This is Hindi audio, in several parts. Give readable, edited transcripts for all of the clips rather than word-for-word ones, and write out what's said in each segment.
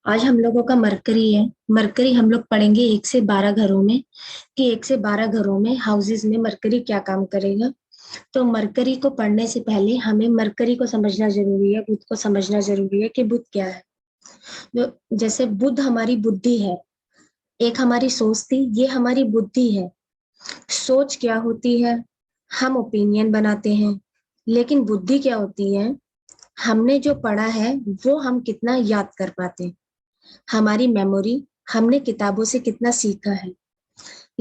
आज हम लोगों का मरकरी है। मरकरी हम लोग पढ़ेंगे 1 से 12 घरों में कि 1 से 12 घरों में हाउसेज में मरकरी क्या काम करेगा। तो मरकरी को पढ़ने से पहले हमें मरकरी को समझना जरूरी है, बुध को समझना जरूरी है कि बुध क्या है। जैसे बुध हमारी बुद्धि है, एक हमारी सोच थी, ये हमारी बुद्धि है। सोच क्या होती है? हम ओपिनियन बनाते हैं। लेकिन बुद्धि क्या होती है? हमने जो पढ़ा है वो हम कितना याद कर पाते हैं। हमारी मेमोरी, हमने किताबों से कितना सीखा है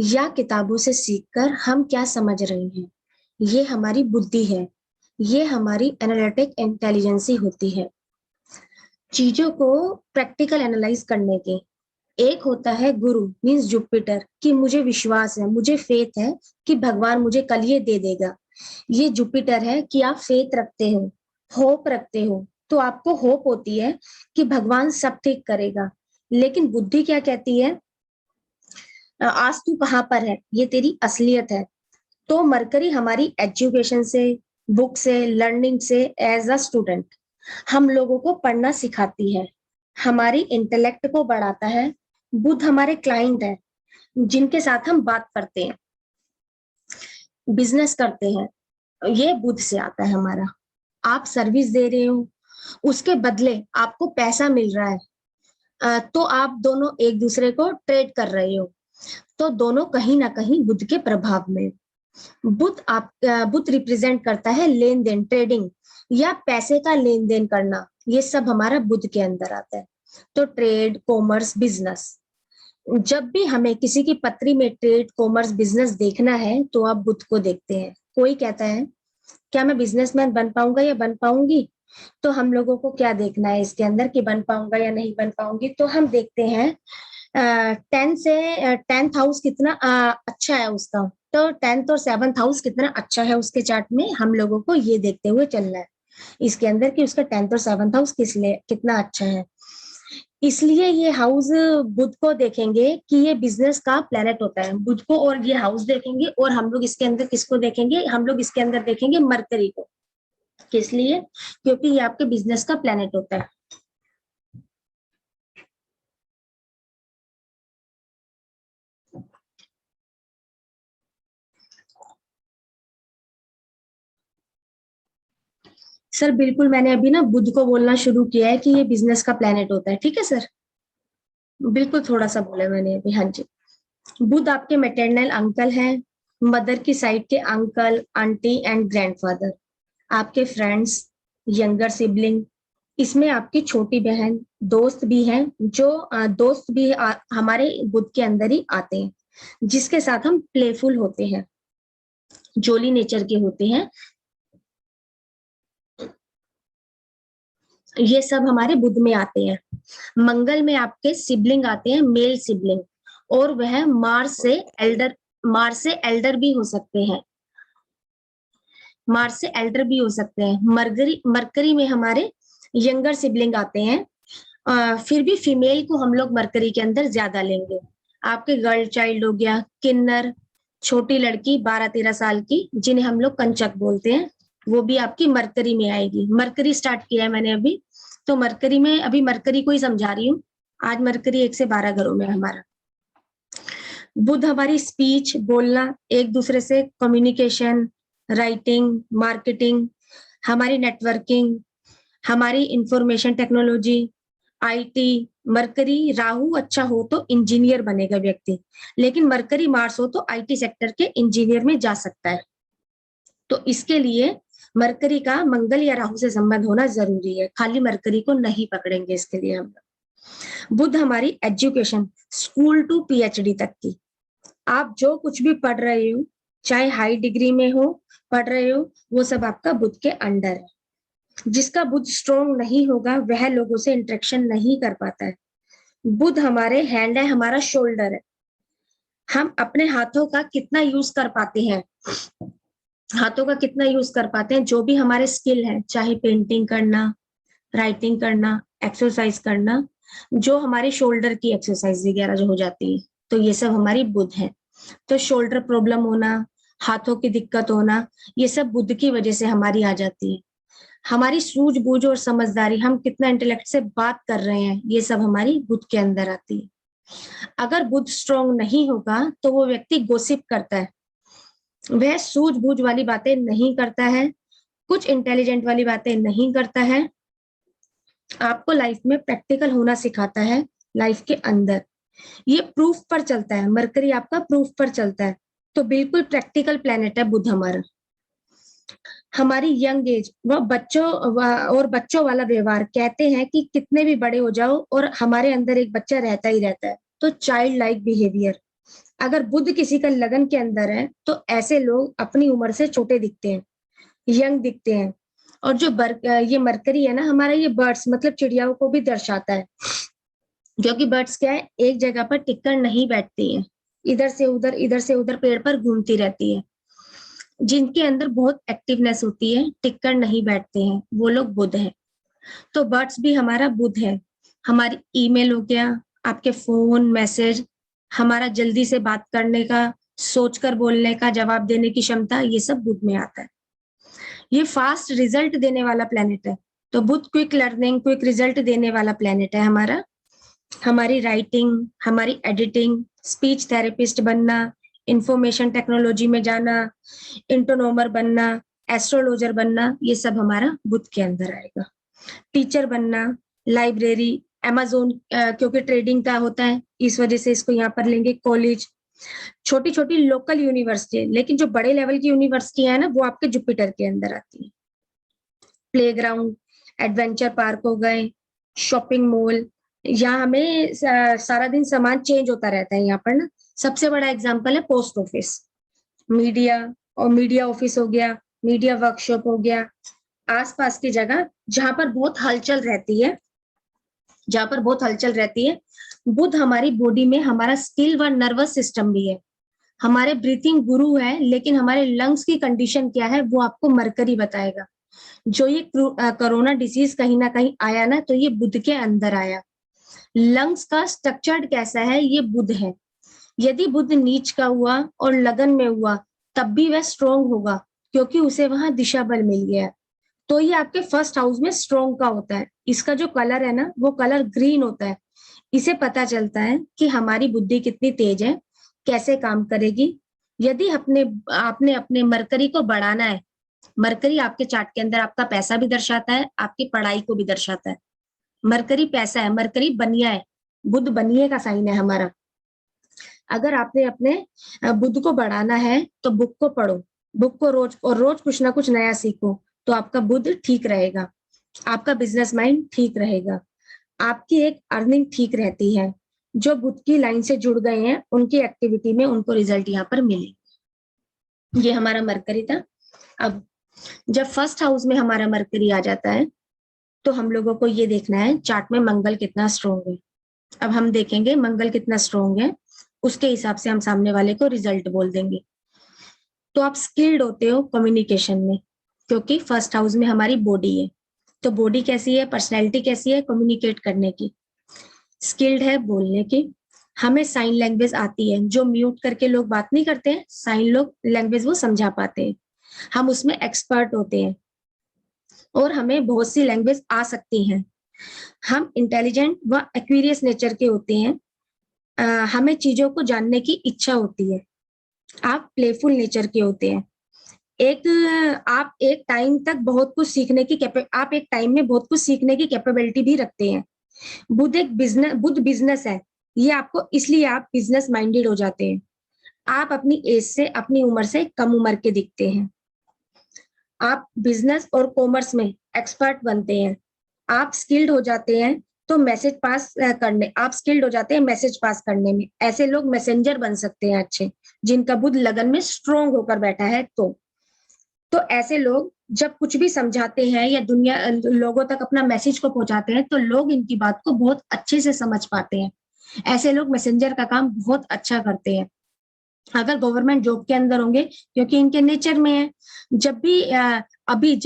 या किताबों से सीखकर हम क्या समझ रहे हैं, ये हमारी बुद्धि है। ये हमारी एनालिटिक इंटेलिजेंसी होती है। चीजों को प्रैक्टिकल एनालाइज करने के एक होता है गुरु मीन्स जुपिटर, कि मुझे विश्वास है, मुझे फेथ है कि भगवान मुझे कल ये दे देगा। ये जुपिटर है कि आप फेथ रखते हो, होप रखते हो, तो आपको होप होती है कि भगवान सब ठीक करेगा। लेकिन बुद्धि क्या कहती है? आज तू कहाँ पर है, ये तेरी असलियत है। तो मरकरी हमारी एजुकेशन से, बुक से, लर्निंग से, एज अ स्टूडेंट हम लोगों को पढ़ना सिखाती है, हमारी इंटेलेक्ट को बढ़ाता है। बुध हमारे क्लाइंट है, जिनके साथ हम बात करते हैं, बिजनेस करते हैं, ये बुध से आता है हमारा। आप सर्विस दे रहे हो, उसके बदले आपको पैसा मिल रहा है, तो आप दोनों एक दूसरे को ट्रेड कर रहे हो, तो दोनों कहीं ना कहीं बुध के प्रभाव में। बुध रिप्रेजेंट करता है लेन देन, ट्रेडिंग या पैसे का लेन देन करना, ये सब हमारा बुध के अंदर आता है। तो ट्रेड, कॉमर्स, बिजनेस, जब भी हमें किसी की पत्री में ट्रेड, कॉमर्स, बिजनेस देखना है तो आप बुध को देखते हैं। कोई कहता है क्या मैं बिजनेसमैन बन पाऊंगा या बन पाऊंगी, तो हम लोगों को क्या देखना है इसके अंदर कि बन पाऊंगा या नहीं बन पाऊंगी। तो हम देखते हैं 10th हाउस कितना अच्छा है उसका, तो 10th और 7th हाउस कितना अच्छा है उसके चार्ट में, हम लोगों को ये देखते हुए चलना है इसके अंदर कि उसका 10th और 7th हाउस किस लिए कितना अच्छा है। इसलिए ये हाउस बुध को देखेंगे कि ये बिजनेस का प्लेनेट होता है बुध को, और ये हाउस देखेंगे, और हम लोग इसके अंदर किसको देखेंगे? हम लोग इसके अंदर देखेंगे मरकरी को। किस लिए? क्योंकि ये आपके बिजनेस का प्लेनेट होता है। सर बिल्कुल, मैंने अभी ना बुध को बोलना शुरू किया है कि ये बिजनेस का प्लेनेट होता है। ठीक है सर, बिल्कुल थोड़ा सा बोला मैंने अभी। हाँ जी, बुध आपके मैटरनल अंकल हैं, मदर की साइड के अंकल, आंटी एंड ग्रैंडफादर, आपके फ्रेंड्स, यंगर सिबलिंग, इसमें आपकी छोटी बहन, दोस्त भी हैं, जो दोस्त भी हमारे बुध के अंदर ही आते हैं, जिसके साथ हम प्लेफुल होते हैं, जोली नेचर के होते हैं। ये सब हमारे बुध में आते हैं। मंगल में आपके सिबलिंग आते हैं, मेल सिबलिंग, और वह मार्स से एल्डर भी हो सकते हैं। मार्स से एल्डर भी हो सकते हैं। मरकरी में हमारे यंगर सिबलिंग आते हैं। फिर भी फीमेल को हम लोग मरकरी के अंदर ज्यादा लेंगे। आपके गर्ल चाइल्ड हो गया, किन्नर, छोटी लड़की 12-13 साल की, जिन्हें हम लोग कंचक बोलते हैं, वो भी आपकी मरकरी में आएगी। मरकरी स्टार्ट किया है मैंने अभी, तो मरकरी में अभी मरकरी को ही समझा रही हूँ। आज मरकरी 1 से 12 घरों में हमारा। बुध हमारी स्पीच, बोलना, एक दूसरे से कम्युनिकेशन, राइटिंग, मार्केटिंग, हमारी नेटवर्किंग, हमारी information technology, IT. Mercury Rahu अच्छा हो तो इंजीनियर बनेगा व्यक्ति, लेकिन मरकरी मार्स हो तो आईटी सेक्टर के इंजीनियर में जा सकता है। तो इसके लिए मरकरी का मंगल या राहु से संबंध होना जरूरी है, खाली मरकरी को नहीं पकड़ेंगे इसके लिए हम लोग। बुध हमारी एजुकेशन, स्कूल टू पीएचडी तक की, आप जो कुछ भी पढ़ रहे हो, चाहे हाई डिग्री में हो पढ़ रहे हो, वो सब आपका बुध के अंडर है। जिसका बुध स्ट्रोंग नहीं होगा वह लोगों से इंटरेक्शन नहीं कर पाता है। बुध हमारे हैंड है, हमारा शोल्डर है। हम अपने हाथों का कितना यूज कर पाते हैं, हाथों का कितना यूज कर पाते हैं, जो भी हमारे स्किल है, चाहे पेंटिंग करना, राइटिंग करना, एक्सरसाइज करना, जो हमारे शोल्डर की एक्सरसाइज वगैरह जो हो जाती है, तो ये सब हमारी बुध है। तो शोल्डर प्रॉब्लम होना, हाथों की दिक्कत होना, ये सब बुध की वजह से हमारी आ जाती है। हमारी सूझबूझ और समझदारी, हम कितना इंटेलेक्ट से बात कर रहे हैं, ये सब हमारी बुध के अंदर आती है। अगर बुध स्ट्रांग नहीं होगा तो वो व्यक्ति गोसिप करता है, वह सूझबूझ वाली बातें नहीं करता है, कुछ इंटेलिजेंट वाली बातें नहीं करता है, आपको लाइफ में प्रैक्टिकल होना सिखाता है लाइफ के अंदर। ये प्रूफ पर चलता है, मरकरी आपका प्रूफ पर चलता है, तो बिल्कुल प्रैक्टिकल प्लेनेट है बुध हमारा। हमारी यंग एज व बच्चों वाला व्यवहार, कहते हैं कि कितने भी बड़े हो जाओ और हमारे अंदर एक बच्चा रहता ही रहता है, तो चाइल्ड लाइक बिहेवियर। अगर बुध किसी का लगन के अंदर है तो ऐसे लोग अपनी उम्र से छोटे दिखते हैं, यंग दिखते हैं। और जो ये मरकरी है ना हमारा, ये बर्ड्स मतलब चिड़ियाओं को भी दर्शाता है, क्योंकि बर्ड्स क्या है, एक जगह पर टिककर नहीं बैठती है, इधर से उधर पेड़ पर घूमती रहती है। जिनके अंदर बहुत एक्टिवनेस होती है, टिककर नहीं बैठते हैं, वो लोग बुध है। तो बर्ड्स भी हमारा बुध है। हमारी ईमेल हो गया, आपके फोन मैसेज, हमारा जल्दी से बात करने का, सोचकर बोलने का, जवाब देने की क्षमता, ये सब बुध में आता है। ये फास्ट रिजल्ट देने वाला प्लेनेट है, तो बुध क्विक लर्निंग, क्विक रिजल्ट देने वाला प्लेनेट है हमारा। हमारी राइटिंग, हमारी एडिटिंग, स्पीच थेरेपिस्ट बनना, इंफॉर्मेशन टेक्नोलॉजी में जाना, इंटोनोमर बनना, एस्ट्रोलॉजर बनना, ये सब हमारा बुध के अंदर आएगा। टीचर बनना, लाइब्रेरी, अमेजोन, क्योंकि ट्रेडिंग का होता है इस वजह से इसको यहाँ पर लेंगे। कॉलेज, छोटी छोटी लोकल यूनिवर्सिटी, लेकिन जो बड़े लेवल की यूनिवर्सिटी है ना वो आपके जुपिटर के अंदर आती है। प्लेग्राउंड, एडवेंचर पार्क हो गए, शॉपिंग मॉल, यहाँ हमें सारा दिन सामान चेंज होता रहता है यहाँ पर ना। सबसे बड़ा एग्जांपल है पोस्ट ऑफिस, मीडिया, और मीडिया ऑफिस हो गया, मीडिया वर्कशॉप हो गया, आसपास की जगह जहां पर बहुत हलचल रहती है, जहां पर बहुत हलचल रहती है। बुध हमारी बॉडी में हमारा स्किल व नर्वस सिस्टम भी है, हमारे ब्रीथिंग गुरु है, लेकिन हमारे लंग्स की कंडीशन क्या है वो आपको मरकरी बताएगा। जो ये कोरोना डिजीज कहीं ना कहीं आया ना, तो ये बुध के अंदर आया। लंग्स का स्ट्रक्चर्ड कैसा है, ये बुध है। यदि बुध नीच का हुआ और लगन में हुआ तब भी वह स्ट्रोंग होगा, क्योंकि उसे वहां दिशा बल मिल गया। तो ये आपके फर्स्ट हाउस में स्ट्रोंग का होता है। इसका जो कलर है ना वो कलर ग्रीन होता है। इसे पता चलता है कि हमारी बुद्धि कितनी तेज है, कैसे काम करेगी। यदि आपने अपने मरकरी को बढ़ाना है, मरकरी आपके चार्ट के अंदर आपका पैसा भी दर्शाता है, आपकी पढ़ाई को भी दर्शाता है। मरकरी पैसा है, मरकरी बनिया है, बुध बनिए का साइन है हमारा। अगर आपने अपने बुध को बढ़ाना है तो बुक को पढ़ो, बुक को रोज और रोज कुछ ना कुछ नया सीखो, तो आपका बुध ठीक रहेगा, आपका बिजनेस माइंड ठीक रहेगा, आपकी एक अर्निंग ठीक रहती है। जो बुध की लाइन से जुड़ गए हैं उनकी एक्टिविटी में उनको रिजल्ट यहाँ पर मिले। ये हमारा मरकरी था। अब जब फर्स्ट हाउस में हमारा मरकरी आ जाता है तो हम लोगों को ये देखना है चार्ट में मंगल कितना स्ट्रोंग है। अब हम देखेंगे मंगल कितना स्ट्रोंग है, उसके हिसाब से हम सामने वाले को रिजल्ट बोल देंगे। तो आप स्किल्ड होते हो कम्युनिकेशन में, क्योंकि फर्स्ट हाउस में हमारी बॉडी है। तो बॉडी कैसी है, पर्सनैलिटी कैसी है, कम्युनिकेट करने की, स्किल्ड है बोलने की। हमें साइन लैंग्वेज आती है, जो म्यूट करके लोग बात नहीं करते हैं, साइन लोग लैंग्वेज वो समझा पाते हैं, हम उसमें एक्सपर्ट होते हैं और हमें बहुत सी लैंग्वेज आ सकती हैं। हम इंटेलिजेंट व एक्यूरियस नेचर के होते हैं, हमें चीजों को जानने की इच्छा होती है। आप प्लेफुल नेचर के होते हैं। आप एक टाइम तक बहुत कुछ सीखने की आप एक टाइम में बहुत कुछ सीखने की कैपेबिलिटी भी रखते हैं। बुध बिजनेस है, ये आपको इसलिए आप बिजनेस माइंडेड हो जाते हैं। आप अपनी एज से, अपनी उम्र से कम उम्र के दिखते हैं। आप बिजनेस और कॉमर्स में एक्सपर्ट बनते हैं। आप स्किल्ड हो जाते हैं तो आप स्किल्ड हो जाते हैं मैसेज पास करने में। ऐसे लोग मैसेंजर बन सकते हैं अच्छे, जिनका बुध लगन में स्ट्रोंग होकर बैठा है। तो ऐसे लोग जब कुछ भी समझाते हैं या दुनिया लोगों तक अपना मैसेज को पहुंचाते हैं तो लोग इनकी बात को बहुत अच्छे से समझ पाते हैं। ऐसे लोग मैसेंजर का काम बहुत अच्छा करते हैं। अगर गवर्नमेंट जॉब के अंदर होंगे, क्योंकि इनके नेचर में है। अभी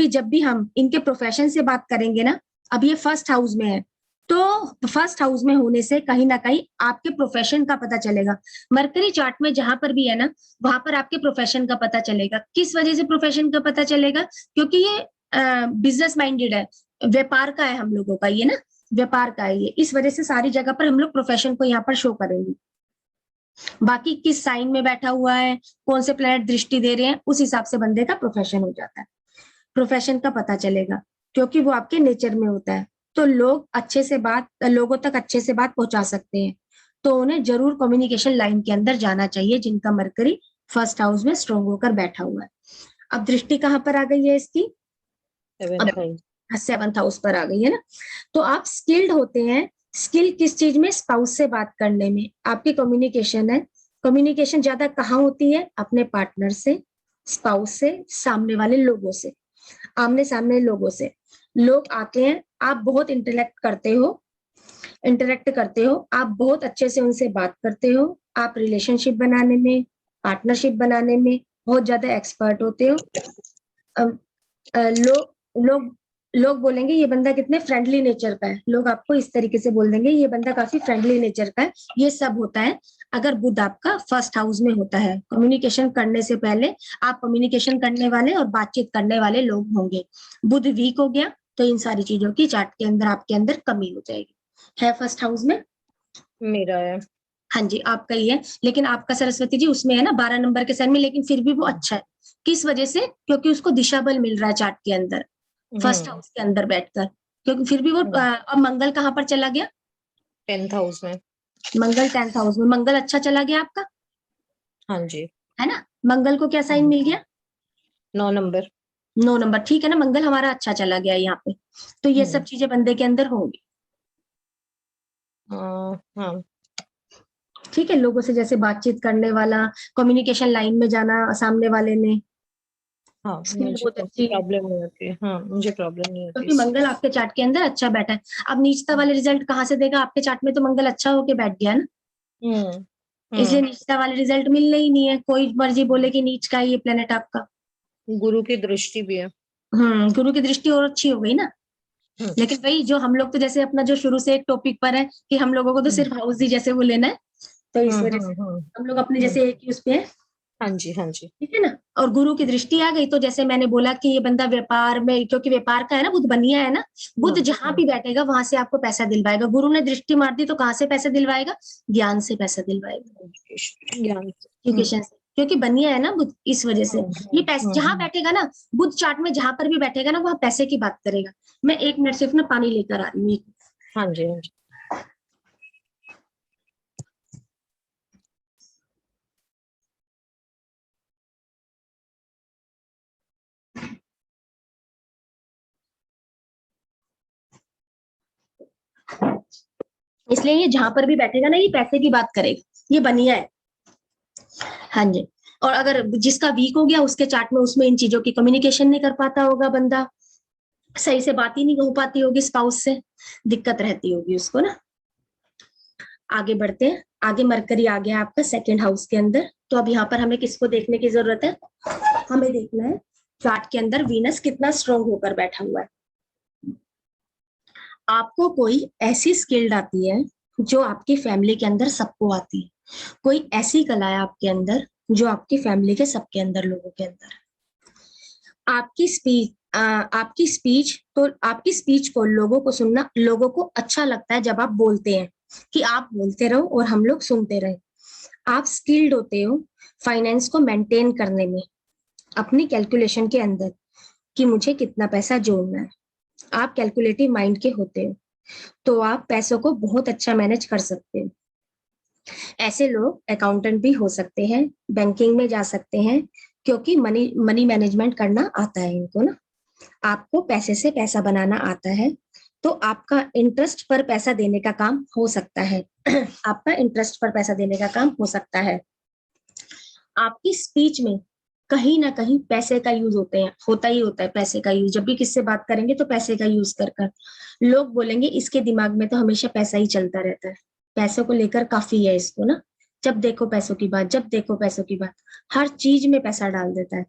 जब भी हम इनके प्रोफेशन से बात करेंगे ना, अब ये फर्स्ट हाउस में है, तो फर्स्ट हाउस में होने से कहीं ना कहीं आपके प्रोफेशन का पता चलेगा। मरकरी चार्ट में जहां पर भी है ना, वहां पर आपके प्रोफेशन का पता चलेगा। किस वजह से प्रोफेशन का पता चलेगा? क्योंकि ये बिजनेस माइंडेड है, व्यापार का है हम लोगों का ये ना, व्यापार का है ये, इस वजह से सारी जगह पर हम लोग प्रोफेशन को यहाँ पर शो करेंगे। बाकी किस साइन में बैठा हुआ है, कौन से प्लेनेट दृष्टि दे रहे हैं, उस हिसाब से बंदे का प्रोफेशन हो जाता है, प्रोफेशन का पता चलेगा, क्योंकि वो आपके नेचर में होता है। तो लोग अच्छे से बात, लोगों तक अच्छे से बात पहुंचा सकते हैं, तो उन्हें जरूर कम्युनिकेशन लाइन के अंदर जाना चाहिए, जिनका मरकरी फर्स्ट हाउस में स्ट्रोंग होकर बैठा हुआ है। अब दृष्टि कहाँ पर आ गई है इसकी? सेवंथ हाउस पर आ गई है ना। तो आप स्किल्ड होते हैं, स्किल किस चीज में? स्पाउस से बात करने में आपकी कम्युनिकेशन है। कम्युनिकेशन ज्यादा कहाँ होती है? अपने पार्टनर से, स्पाउस से, सामने वाले लोगों से, आमने सामने लोगों से। लोग आते हैं, आप बहुत इंटरेक्ट करते हो, आप बहुत अच्छे से उनसे बात करते हो, आप रिलेशनशिप बनाने में, पार्टनरशिप बनाने में बहुत ज्यादा एक्सपर्ट होते हो। लोग लोग बोलेंगे ये बंदा कितने फ्रेंडली नेचर का है, लोग आपको इस तरीके से बोल देंगे ये बंदा काफी फ्रेंडली नेचर का है। ये सब होता है अगर बुध आपका फर्स्ट हाउस में होता है। कम्युनिकेशन करने से पहले आप कम्युनिकेशन करने वाले और बातचीत करने वाले लोग होंगे। बुध वीक हो गया तो इन सारी चीजों की चार्ट के अंदर आपके अंदर कमी हो जाएगी। है फर्स्ट हाउस में? मेरा है। हाँ जी, आपका ही है, लेकिन आपका सरस्वती जी उसमें है ना 12 नंबर के साइन में, लेकिन फिर भी वो अच्छा है। किस वजह से? क्योंकि उसको दिशा बल मिल रहा है चार्ट के अंदर, फर्स्ट हाउस के अंदर बैठकर, क्योंकि फिर भी वो अब मंगल कहाँ पर चला गया? 10th हाउस में। मंगल 10th हाउस में, मंगल अच्छा चला गया आपका, हाँ जी। है ना। मंगल को क्या साइन मिल गया? 9 नंबर। 9 नंबर, ठीक है ना, मंगल हमारा अच्छा चला गया यहाँ पे। तो ये सब चीजें बंदे के अंदर होंगी। हाँ। ठीक है, लोगों से जैसे बातचीत करने वाला, कम्युनिकेशन लाइन में जाना सामने वाले में, हाँ, स्किल मुझे बहुत अच्छी, प्रॉब्लम नहीं होती है। हाँ, मुझे प्रॉब्लम नहीं होती क्योंकि इससे। मंगल आपके चार्ट के अंदर अच्छा बैठा है। अब नीचता वाले रिजल्ट कहाँ से देगा? आपके चार्ट में तो मंगल अच्छा होके बैठ गया ना, हम्म इसलिए हम्म नीचता वाले रिजल्ट मिलने ही नहीं है। कोई मर्जी बोले कि नीच का है ये प्लेनेट आपका। गुरु की दृष्टि भी है। गुरु की दृष्टि और अच्छी हो गई ना। हम्म लेकिन वही जो हम लोग तो जैसे अपना जो शुरू से एक टॉपिक पर है कि हम लोगों को तो हम्म सिर्फ हाउस ही जैसे वो लेना है, तो इस हम्म वजह हम्म से हम्म हम लोग अपने हम्म, जैसे एक ही उस पे है। हाँ जी हाँ जी। ठीक है ना। और गुरु की दृष्टि आ गई तो जैसे मैंने बोला कि ये बंदा व्यापार में, क्योंकि व्यापार का है ना, बुध बनिया है ना, बुध जहां भी बैठेगा वहां से आपको पैसा दिलवाएगा। गुरु ने दृष्टि मार दी तो कहाँ से पैसा दिलवाएगा? ज्ञान से पैसा दिलवाएगा, ज्ञान। एजुकेशन से, क्योंकि बनिया है ना बुध, इस वजह से। ये पैसे जहां हम्म। बैठेगा ना, बुध चार्ट में जहां पर भी बैठेगा ना, वहां पैसे की बात करेगा। मैं 1 मिनट सिर्फ ना पानी लेकर आ रही हूँ। हाँ जी हाँ जी। इसलिए ये जहां पर भी बैठेगा ना, ये पैसे की बात करेगा, ये बनिया है। हाँ जी। और अगर जिसका वीक हो गया उसके चार्ट में, उसमें इन चीजों की कम्युनिकेशन नहीं कर पाता होगा बंदा, सही से बात ही नहीं हो पाती होगी, स्पाउस से दिक्कत रहती होगी उसको ना। आगे बढ़ते हैं, आगे मरकरी आ गया आपका सेकंड हाउस के अंदर। तो अब यहाँ पर हमें किसको देखने की जरूरत है? हमें देखना है चार्ट के अंदर वीनस कितना स्ट्रोंग होकर बैठा हुआ है। आपको कोई ऐसी स्किल्ड आती है जो आपकी फैमिली के अंदर सबको आती है, कोई ऐसी कला है आपके अंदर जो आपकी फैमिली के सबके अंदर, लोगों के अंदर। आपकी स्पीच को लोगों को सुनना, लोगों को अच्छा लगता है जब आप बोलते हैं कि आप बोलते रहो और हम लोग सुनते रहे। आप स्किल्ड होते हो फाइनेंस को मेंटेन करने में, अपनी कैलकुलेशन के अंदर कि मुझे कितना पैसा जोड़ना है। आप कैलकुलेटिव माइंड के होते हो, तो आप पैसों को बहुत अच्छा मैनेज कर सकते हो। ऐसे लोग अकाउंटेंट भी हो सकते हैं, बैंकिंग में जा सकते हैं, क्योंकि मनी मनी मैनेजमेंट करना आता है इनको ना। आपको पैसे से पैसा बनाना आता है, तो आपका इंटरेस्ट पर पैसा देने का काम हो सकता है। आपका इंटरेस्ट पर पैसा देने का काम हो सकता है। आपकी स्पीच में कहीं ना कहीं पैसे का यूज होता ही होता है। पैसे का यूज जब भी किससे बात करेंगे तो पैसे का यूज कर लोग बोलेंगे इसके दिमाग में तो हमेशा पैसा ही चलता रहता है, पैसों को लेकर काफी है इसको ना। जब देखो पैसों की बात, जब देखो पैसों की बात, हर चीज में पैसा डाल देता है।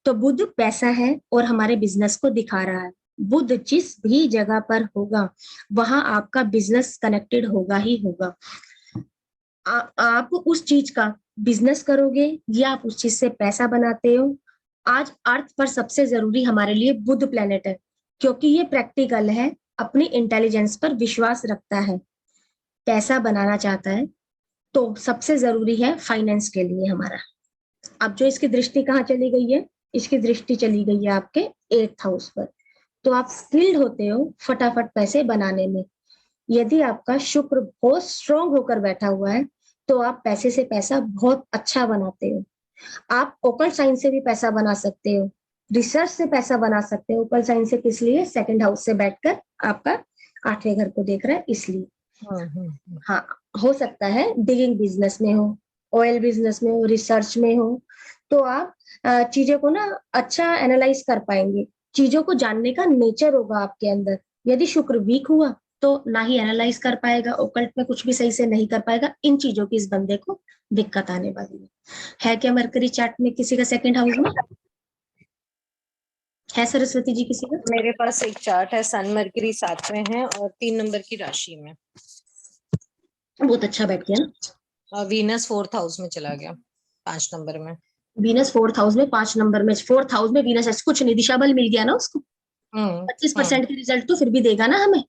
तो बुध पैसा है और हमारे बिजनेस को दिखा रहा है। बुध जिस भी जगह पर होगा वहां आपका बिजनेस कनेक्टेड होगा ही होगा। आप उस चीज का बिजनेस करोगे या आप उस चीज से पैसा बनाते हो, आज अर्थ पर सबसे जरूरी हमारे लिए बुध प्लेनेट है, क्योंकि ये प्रैक्टिकल है, अपनी इंटेलिजेंस पर विश्वास रखता है, पैसा बनाना चाहता है, तो सबसे जरूरी है फाइनेंस के लिए हमारा। अब जो इसकी दृष्टि कहाँ चली गई है, इसकी दृष्टि चली गई है आपके 8th हाउस पर। तो आप स्किल्ड होते हो फटाफट पैसे बनाने में। यदि आपका शुक्र बहुत स्ट्रोंग होकर बैठा हुआ है तो आप पैसे से पैसा बहुत अच्छा बनाते हो। आप ओकल्ट साइंस से भी पैसा बना सकते हो, रिसर्च से पैसा बना सकते हो। ओकल्ट साइंस से किस लिए, 2nd हाउस से बैठकर आपका 8वें घर को देख रहा है, इसलिए। हाँ, हो सकता है डिगिंग बिजनेस में हो, ऑयल बिजनेस में हो, रिसर्च में हो, तो आप चीजों को ना अच्छा एनालाइज कर पाएंगे, चीजों को जानने का नेचर होगा आपके अंदर। यदि शुक्र वीक हुआ तो ना ही एनालाइज कर पाएगा, ओकल्ट में कुछ भी सही से नहीं कर पाएगा। इन चीजों की इस बंदे को दिक्कत आने वाली है क्या मरकरी चार्ट में किसी का 2nd हाउस में है, सरस्वती जी किसी का? मेरे पास एक चार्ट है, सन मरकरी 7वें है और 3 नंबर की राशि में। बहुत अच्छा बैठ गया ना। और वीनस 4th हाउस में चला गया, 5 नंबर में। वीनस 4th हाउस में 5 नंबर में, 4th हाउस में वीनस ऐसे कुछ नहीं, दिशा बल मिल गया ना उसको। 25% के रिजल्ट तो फिर भी देगा ना हमें।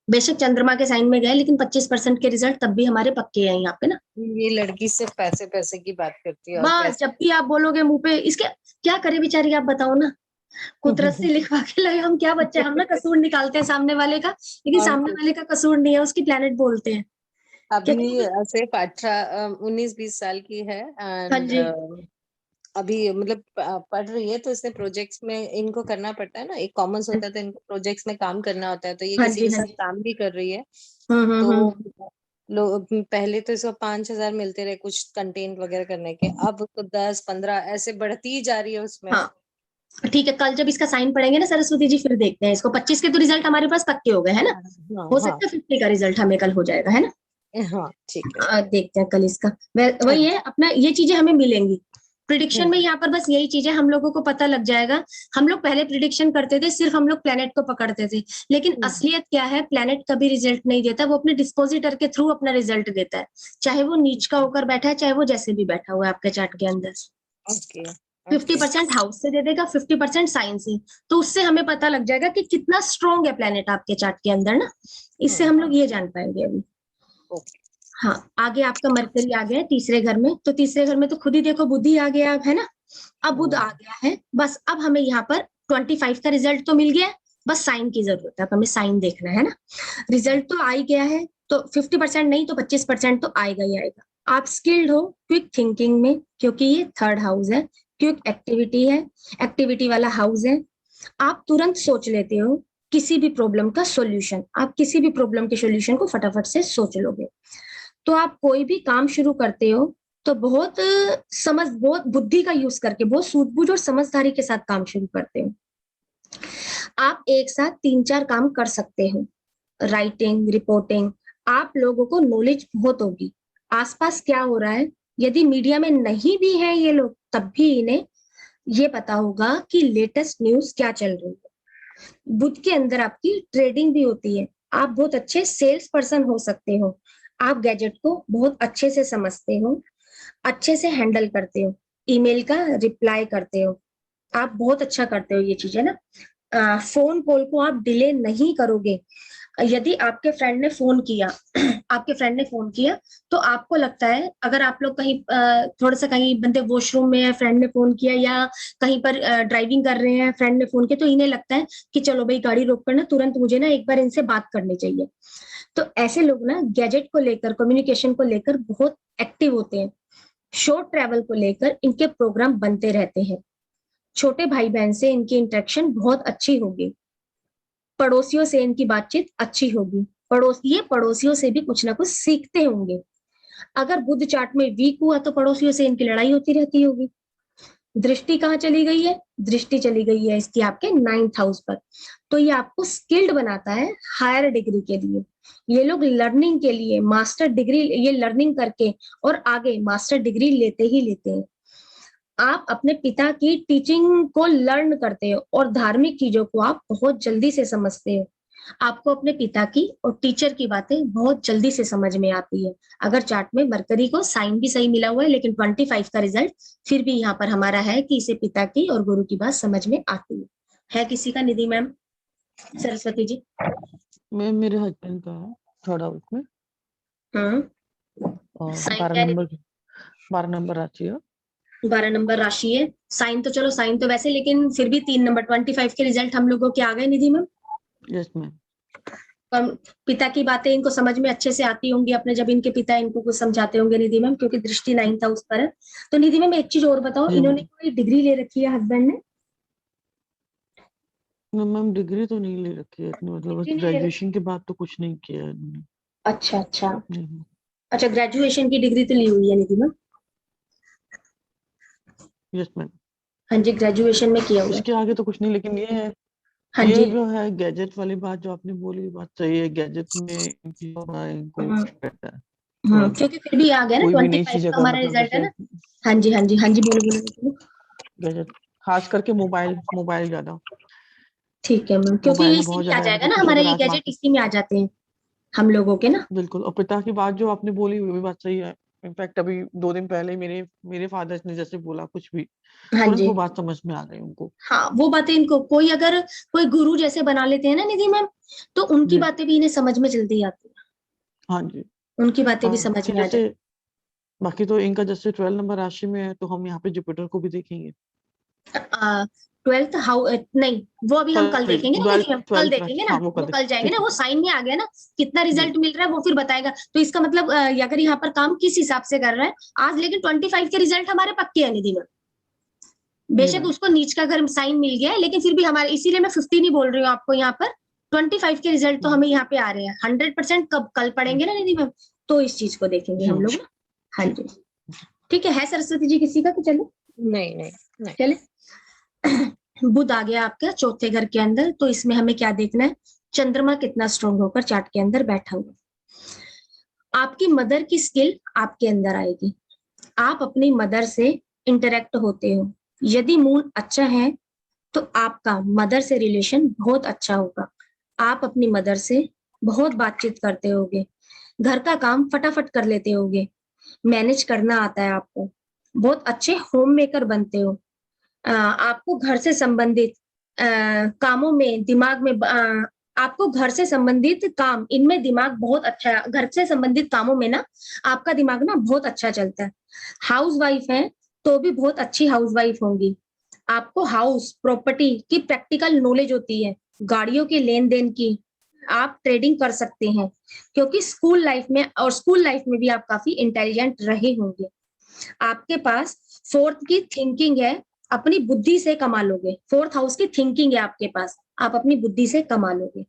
बेशक चंद्रमा के साइन में गए, लेकिन 25% के रिजल्ट तब भी हमारे पक्के हैं यहाँ पे ना। ये लड़की सिर्फ पैसे पैसे की बात करती है और बस पैसे। जब भी आप बोलोगे मुंह पे इसके, क्या करे बेचारी, आप बताओ ना। कुदरत से लिखवा के लाए, हम क्या बच्चे, हम ना कसूर निकालते हैं सामने वाले का, लेकिन और सामने वाले का कसूर नहीं है, उसकी प्लेनेट बोलते हैं। अभी क्योंकि सिर्फ 19-20 साल की है हाँ एंड जी, अभी मतलब पढ़ रही है, तो इसने प्रोजेक्ट्स में इनको करना पड़ता है ना, एक कॉमर्स होता है तो इनको प्रोजेक्ट्स में काम करना होता है, तो ये हाँ किसी जी, के हाँ साथ जी। काम भी कर रही है। हम्म। तो लोग पहले तो इसको 5,000 मिलते रहे कुछ कंटेंट वगैरह करने के, अब तो 10-15 ऐसे बढ़ती ही जा रही है उसमें। हाँ ठीक है, कल जब इसका साइन पड़ेंगे ना सरस्वती जी, फिर देखते हैं इसको। 25 के तो रिजल्ट हमारे पास पक्के हो गए है ना। हाँ हो हाँ सकता है 50 का रिजल्ट हमें कल हो जाएगा, है ना। हाँ ठीक है। देखते हैं कल इसका। वही है अपना, ये चीजें हमें मिलेंगी प्रिडिक्शन में। हम्म यहाँ पर बस यही चीजें हम लोगों को पता लग जाएगा। हम लोग पहले प्रिडिक्शन करते थे, सिर्फ हम लोग प्लेनेट को पकड़ते थे, लेकिन हम्म, असलियत क्या है, प्लेनेट कभी रिजल्ट नहीं देता, वो अपने डिस्पोजिटर के थ्रू अपना रिजल्ट देता है। चाहे वो नीच का होकर बैठा है, चाहे वो जैसे भी बैठा हुआ है आपके चार्ट के अंदर। ओके 50% हाउस से दे देगा, 50% साइंस से। तो उससे हमें पता लग जाएगा कि कितना स्ट्रोंग है प्लेनेट आपके चार्ट के अंदर ना। इससे हम लोग ये जान पाएंगे अभी। ओके। हाँ, आगे आपका मरकरी आ गया है 3रे घर में, तो 3रे घर में तो खुद ही देखो बुद्धि आ गया अब, है ना। अब बुध आ गया है, बस अब हमें यहाँ पर 25 का रिजल्ट तो मिल गया है, बस साइन की जरूरत है, अब हमें साइन देखना है ना। रिजल्ट तो आ ही गया है, तो 50% नहीं तो 25% तो आएगा ही आएगा। आप स्किल्ड हो क्विक थिंकिंग में, क्योंकि ये 3rd हाउस है, क्विक एक्टिविटी है, एक्टिविटी वाला हाउस है। आप तुरंत सोच लेते हो किसी भी प्रॉब्लम का सॉल्यूशन, आप किसी भी प्रॉब्लम के सॉल्यूशन को फटाफट से सोच लोगे। तो आप कोई भी काम शुरू करते हो तो बहुत बहुत बुद्धि का यूज करके, बहुत सूझबूझ और समझदारी के साथ काम शुरू करते हो। आप एक साथ 3-4 काम कर सकते हो, राइटिंग, रिपोर्टिंग। आप लोगों को नॉलेज बहुत होगी आसपास क्या हो रहा है। यदि मीडिया में नहीं भी है ये लोग, तब भी इन्हें ये पता होगा कि लेटेस्ट न्यूज क्या चल रही है। बुध के अंदर आपकी ट्रेडिंग भी होती है, आप बहुत अच्छे सेल्स पर्सन हो सकते हो। आप गैजेट को बहुत अच्छे से समझते हो, अच्छे से हैंडल करते हो, ईमेल का रिप्लाई करते हो, आप बहुत अच्छा करते हो ये चीजें ना। फोन कॉल को आप डिले नहीं करोगे। यदि आपके फ्रेंड ने फोन किया आपके फ्रेंड ने फोन किया, तो आपको लगता है, अगर आप लोग कहीं थोड़ा सा कहीं बंदे वॉशरूम में है, फ्रेंड ने फोन किया, या कहीं पर ड्राइविंग कर रहे हैं, फ्रेंड ने फोन किया, तो इन्हें लगता है कि चलो भाई गाड़ी रोक कर ना तुरंत मुझे ना एक बार इनसे बात करनी चाहिए। तो ऐसे लोग ना गैजेट को लेकर, कम्युनिकेशन को लेकर बहुत एक्टिव होते हैं। शॉर्ट ट्रैवल को लेकर इनके प्रोग्राम बनते रहते हैं। छोटे भाई बहन से इनकी इंटरेक्शन बहुत अच्छी होगी। पड़ोसियों से इनकी बातचीत अच्छी होगी। ये पड़ोसियों से भी कुछ ना कुछ सीखते होंगे। अगर बुध चार्ट में वीक हुआ तो पड़ोसियों से इनकी लड़ाई होती रहती होगी। दृष्टि कहाँ चली गई है, दृष्टि चली गई है इसकी आपके 9th हाउस पर। तो ये आपको स्किल्ड बनाता है हायर डिग्री के लिए। ये लोग लर्निंग के लिए मास्टर डिग्री, ये लर्निंग करके और आगे मास्टर डिग्री लेते ही लेते हैं। आप अपने पिता की टीचिंग को लर्न करते हो और धार्मिक चीजों को आप बहुत जल्दी से समझते हो। आपको अपने पिता की और टीचर की बातें बहुत जल्दी से समझ में आती है। अगर चार्ट में मरकरी को साइन भी सही मिला हुआ है, लेकिन 25 का रिजल्ट फिर भी यहाँ पर हमारा है कि इसे पिता की और गुरु की बात समझ में आती है किसी का, निधि मैम, सरस्वती जी? मैम मेरे हस्बैंड का है थर्ड हाउस में, और साइन क्या है? 12 नंबर राशि है। 12 नंबर राशि है। साइन तो चलो, साइन तो वैसे, लेकिन फिर भी 3 नंबर 25 के रिजल्ट हम लोगों के आ गए निधि मैम। Yes ma'am. पिता की बातें इनको समझ में अच्छे से आती होंगी अपने, जब इनके पिता इनको कुछ समझाते होंगे निधि मैम, क्योंकि दृष्टि 9 था उस पर है। तो निधि मैम एक चीज और बताओ, जी इन्होंने मैम। कोई डिग्री ले रखी है हस्बैंड ने? मैम डिग्री तो नहीं ले रखी है इतनी, मतलब डिग्री बस नहीं ले रखी? ग्रेजुएशन के बाद तो कुछ नहीं किया है इन्होंने। अच्छा अच्छा। जी मैम। अच्छा, ग्रेजुएशन की डिग्री तो ली हुई है निधि मैम? Yes ma'am. हाँ जी, ग्रेजुएशन में किया हुआ है। इसके आगे तो कुछ नहीं, लेकिन ये है, हाँ ये जी। जो है गैजेट वाली बात जो आपने बोली, ये बात सही है। गैजेट में इनकी थोड़ा इनको हाँ रहता है थोड़ा सा। क्योंकि फिर भी आ गया ना, कोई भी नई 25 चीज का अगर हमारा मतलब रिजल्ट है जैसे ना। हाँ जी हाँ जी हाँ जी, बोलो बोलो बोलो। गैजेट, खास करके मोबाइल, मोबाइल ज्यादा, ठीक है मैम, क्योंकि मोबाइल ये में इसी बहुत में आ ज्यादा जाएगा मतलब ना, कुछ हमारा अगर ये आजमा गैजेट के। इसी में आ जाते हैं हम लोगों के ना। बिल्कुल, और पिता की बात जो आपने बोली वो भी बात सही है। इनफैक्ट अभी 2 दिन पहले मेरे मेरे फादर ने जैसे बोला कुछ भी, हाँ तुरंत जी। वो बात समझ में आ गई उनको। हाँ, वो बातें इनको कोई अगर कोई गुरु जैसे बना लेते हैं ना निधि मैम, तो उनकी जी। बातें भी इन्हें समझ में जल्दी आती है। हाँ जी। उनकी बातें भी समझ बाकी में आ जैसे, जाती बाकी तो इनका जैसे 12 नंबर राशि में है, तो हम यहाँ पे जुपिटर को भी देखेंगे। है। 12th हाउ नहीं, वो अभी हम कल सॉरी, देखेंगे ना निधि मैम, ट्वेल्थ कल ट्वेल्थ देखेंगे राशि, ना, हाँ वो कर वो दे। कल जाएंगे ना, ठीक है। वो साइन में आ गया ना, कितना जी। रिजल्ट मिल रहा है वो फिर बताएगा। तो इसका मतलब अगर यहाँ पर काम किस हिसाब से कर रहा है आज, लेकिन 25 के रिजल्ट हमारे पक्के हैं निधि मैम। जी बेशक मैम। उसको नीच का अगर साइन मिल गया है, लेकिन फिर भी हमारे, इसीलिए मैं 50 नहीं बोल रही हूँ आपको यहाँ पर। 25 के रिजल्ट तो हम्म, हमें यहाँ पे आ रहे हैं 100%। कब कल हम्म, पढ़ेंगे ना निधि मैम, तो इस चीज को देखेंगे जी हम मैम। लोग ना। हाँ ठीक। जी। ठीक है सरस्वती जी किसी का, तो चलो नहीं नहीं नहीं। चले। बुध आ गया आपका चौथे घर के अंदर, तो इसमें हमें क्या देखना है? चंद्रमा कितना स्ट्रांग होकर चार्ट के अंदर बैठा हुआ। आपकी मदर की स्किल आपके अंदर आएगी। आप अपनी मदर से इंटरेक्ट होते हो। यदि मूड अच्छा है तो आपका मदर से रिलेशन बहुत अच्छा होगा। आप अपनी मदर से बहुत बातचीत करते होगे। घर का काम फटाफट कर लेते होगे। मैनेज करना आता है आपको। बहुत अच्छे होम मेकर बनते हो। आपको घर से संबंधित कामों में दिमाग में आपको घर से संबंधित काम इनमें दिमाग बहुत अच्छा है। घर से संबंधित कामों में ना आपका दिमाग ना बहुत अच्छा चलता है। हाउस वाइफ है तो भी बहुत अच्छी हाउस वाइफ होंगी। आपको हाउस प्रॉपर्टी की प्रैक्टिकल नॉलेज होती है, गाड़ियों के लेन देन की। आप ट्रेडिंग कर सकते हैं, क्योंकि स्कूल लाइफ में भी आप काफी इंटेलिजेंट रहे होंगे। आपके पास फोर्थ की थिंकिंग है, अपनी बुद्धि से कमा लोगे। फोर्थ हाउस की थिंकिंग है आपके पास, आप अपनी बुद्धि से कमा लोगे।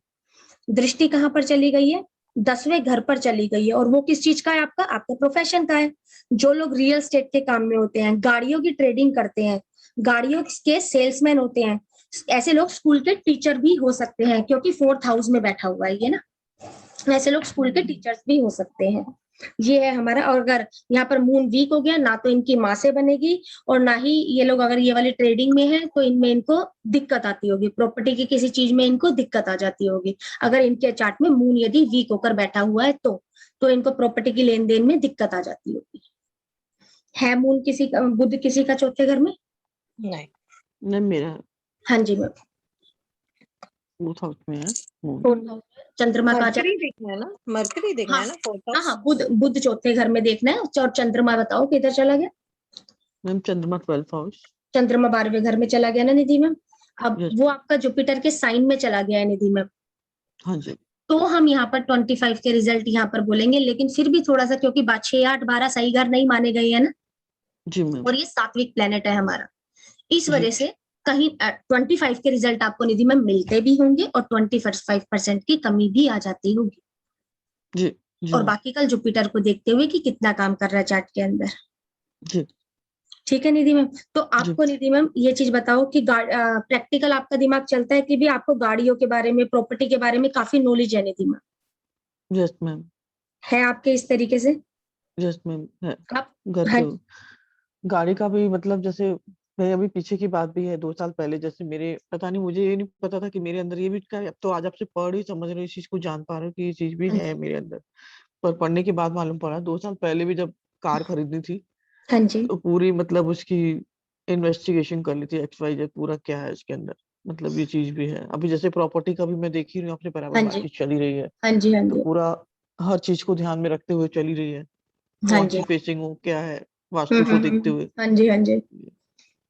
दृष्टि कहाँ पर चली गई है? 10वें घर पर चली गई है, और वो किस चीज का है? आपका आपका प्रोफेशन का है। जो लोग रियल एस्टेट के काम में होते हैं, गाड़ियों की ट्रेडिंग करते हैं, गाड़ियों के सेल्समैन होते हैं, ऐसे लोग स्कूल के टीचर भी हो सकते हैं, क्योंकि फोर्थ हाउस में बैठा हुआ है ये ना। ऐसे लोग स्कूल के टीचर्स भी हो सकते हैं। ये है हमारा। और अगर यहाँ पर मून वीक हो गया ना, तो इनकी माँ से बनेगी, और ना ही ये लोग अगर ये वाली ट्रेडिंग में है तो इनमें इनको दिक्कत आती होगी। प्रॉपर्टी की किसी चीज में इनको दिक्कत आ जाती होगी, अगर इनके चार्ट में मून यदि वीक होकर बैठा हुआ है तो इनको प्रॉपर्टी की लेन देन में दिक्कत आ जाती होगी। है मून किसी का, बुध किसी का चौथे घर में? नहीं नहीं, मेरा हाँ जी मैम। फोर्थ हाउस में है। फोर्थ हाउस में चंद्रमा का मरकरी देखना है ना, मरकरी देखना हाँ है ना फोर्थ हाँ हाउस। हाँ, बुध बुध चौथे घर में देखना है। और चंद्रमा बताओ किधर चला गया? मैम चंद्रमा 12th हाउस। चंद्रमा 12वें घर में चला गया ना निधि मैम। अब यस। वो आपका जुपिटर के साइन में चला गया है निधि मैम। हाँ जी। तो हम यहाँ पर 25 के रिजल्ट यहाँ पर बोलेंगे, लेकिन फिर भी थोड़ा सा, क्योंकि 6, 8, 12 सही घर नहीं माने गए हैं ना, जी मैम। और ये सात्विक प्लेनेट है हमारा, इस जी वजह से कहीं 25 के रिजल्ट आपको निधि में मिलते भी होंगे, और 25% की कमी भी आ जाती होगी। जी जी और मैम। बाकी कल जुपिटर को देखते हुए कि कितना काम कर रहा है चार्ट के अंदर। जी ठीक है निधि मैम। तो जी। आपको निधि मैम ये चीज बताओ कि प्रैक्टिकल आपका दिमाग चलता है कि भी आपको गाड़ियों के बारे में, प्रॉपर्टी के बारे में काफी नॉलेज है निधि मैम? Yes ma'am. है आपके इस तरीके से? यस मैम है। आप घर हाँ के गाड़ी का भी मतलब जैसे मैं अभी पीछे की बात भी है, 2 साल पहले जैसे मेरे, पता नहीं, मुझे ये नहीं पता था कि मेरे अंदर ये भी क्या है, अब तो आज आपसे पढ़ ही समझ रही हूँ, इस चीज को जान पा रहा हूँ कि ये चीज भी हाँ है जी। मेरे अंदर। पर पढ़ने के बाद मालूम पड़ा, 2 साल पहले भी जब कार खरीदनी थी हाँ जी। तो पूरी मतलब उसकी इन्वेस्टिगेशन कर ली थी, XYZ पूरा क्या है इसके अंदर, मतलब ये चीज भी है। अभी जैसे प्रॉपर्टी का भी मैं देख ही रही हूँ, आपसे बराबर हाँ जी। बातचीत चली रही है, हाँ जी। हाँ तो जी। पूरा हर चीज को ध्यान में रखते हुए चली रही है। हाँ नॉर्थ जी। फेसिंग हो क्या है, वास्तु को देखते हुए। हाँ जी। हाँ जी।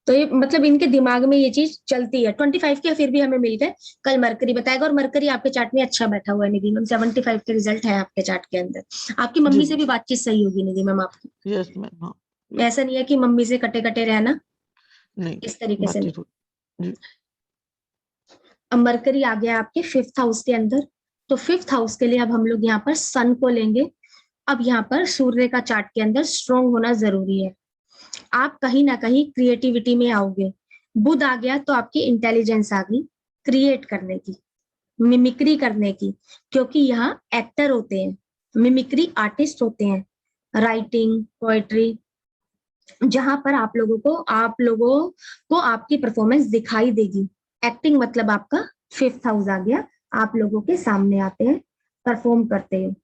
तो ये मतलब इनके दिमाग में ये चीज चलती है। 25 के फिर भी हमें मिल गए। कल मरकरी बताएगा, और मरकरी आपके चार्ट में अच्छा बैठा हुआ है निधि मैम, 75 के रिजल्ट है आपके चार्ट के अंदर। आपकी जी मम्मी से जी। भी बातचीत सही होगी निधि मैम आपकी। यस मैम, हाँ। ऐसा नहीं है कि मम्मी से कटे कटे रहना, नहीं, इस तरीके से नहीं। बातचीत हो। जी। अब मरकरी आ गया आपके 5th हाउस के अंदर। तो 5th हाउस के लिए अब हम लोग यहाँ पर सन को लेंगे। अब यहाँ पर सूर्य का चार्ट के अंदर स्ट्रोंग होना जरूरी है। आप कहीं ना कहीं क्रिएटिविटी में आओगे। बुध आ गया तो आपकी इंटेलिजेंस आ गई क्रिएट करने की, मिमिक्री करने की, क्योंकि यहाँ एक्टर होते हैं, मिमिक्री आर्टिस्ट होते हैं, राइटिंग पोएट्री, जहां पर आप लोगों को आपकी परफॉर्मेंस दिखाई देगी। एक्टिंग मतलब आपका 5th हाउस आ गया, आप लोगों के सामने आते हैं, परफॉर्म करते हैं।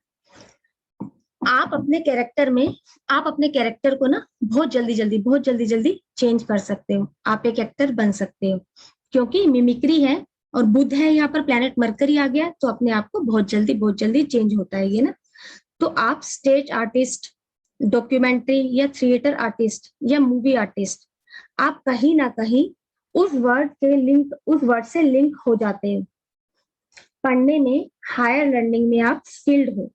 आप अपने कैरेक्टर को ना बहुत जल्दी जल्दी चेंज कर सकते हो। आप एक एक्टर बन सकते हो, क्योंकि मिमिक्री है और बुध है यहाँ पर, प्लेनेट मरकरी आ गया, तो अपने आप को बहुत जल्दी चेंज होता है ये ना। तो आप स्टेज आर्टिस्ट, डॉक्यूमेंट्री या थिएटर आर्टिस्ट या मूवी आर्टिस्ट, आप कहीं ना कहीं उस वर्ड से लिंक हो जाते हैं। पढ़ने में, हायर लर्निंग में आप स्किल्ड हो।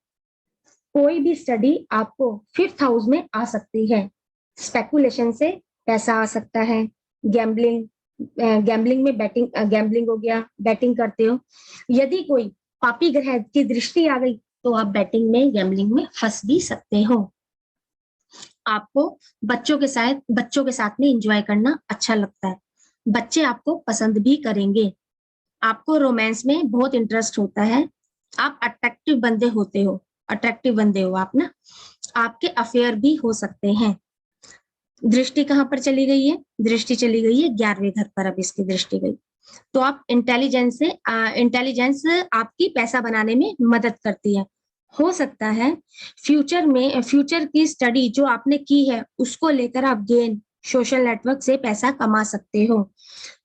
कोई भी स्टडी आपको 5th हाउस में आ सकती है। स्पेकुलेशन से पैसा आ सकता है, गैम्बलिंग, गैम्बलिंग में बैटिंग, गैम्बलिंग हो गया, बैटिंग करते हो। यदि कोई पापी ग्रह की दृष्टि आ गई तो आप बैटिंग में, गैम्बलिंग में फंस भी सकते हो। आपको बच्चों के साथ में एंजॉय करना अच्छा लगता है, बच्चे आपको पसंद भी करेंगे। आपको रोमांस में बहुत इंटरेस्ट होता है, आप अट्रैक्टिव बंदे हो आप ना। आपके अफेयर भी हो सकते हैं। दृष्टि कहाँ पर चली गई है? दृष्टि चली गई है 11वें घर पर, अब इसकी दृष्टि गई। तो आप इंटेलिजेंस आपकी पैसा बनाने में मदद करती है। हो सकता है फ्यूचर की स्टडी जो आपने की है उसको लेकर आप सोशल नेटवर्क से पैसा कमा सकते हो।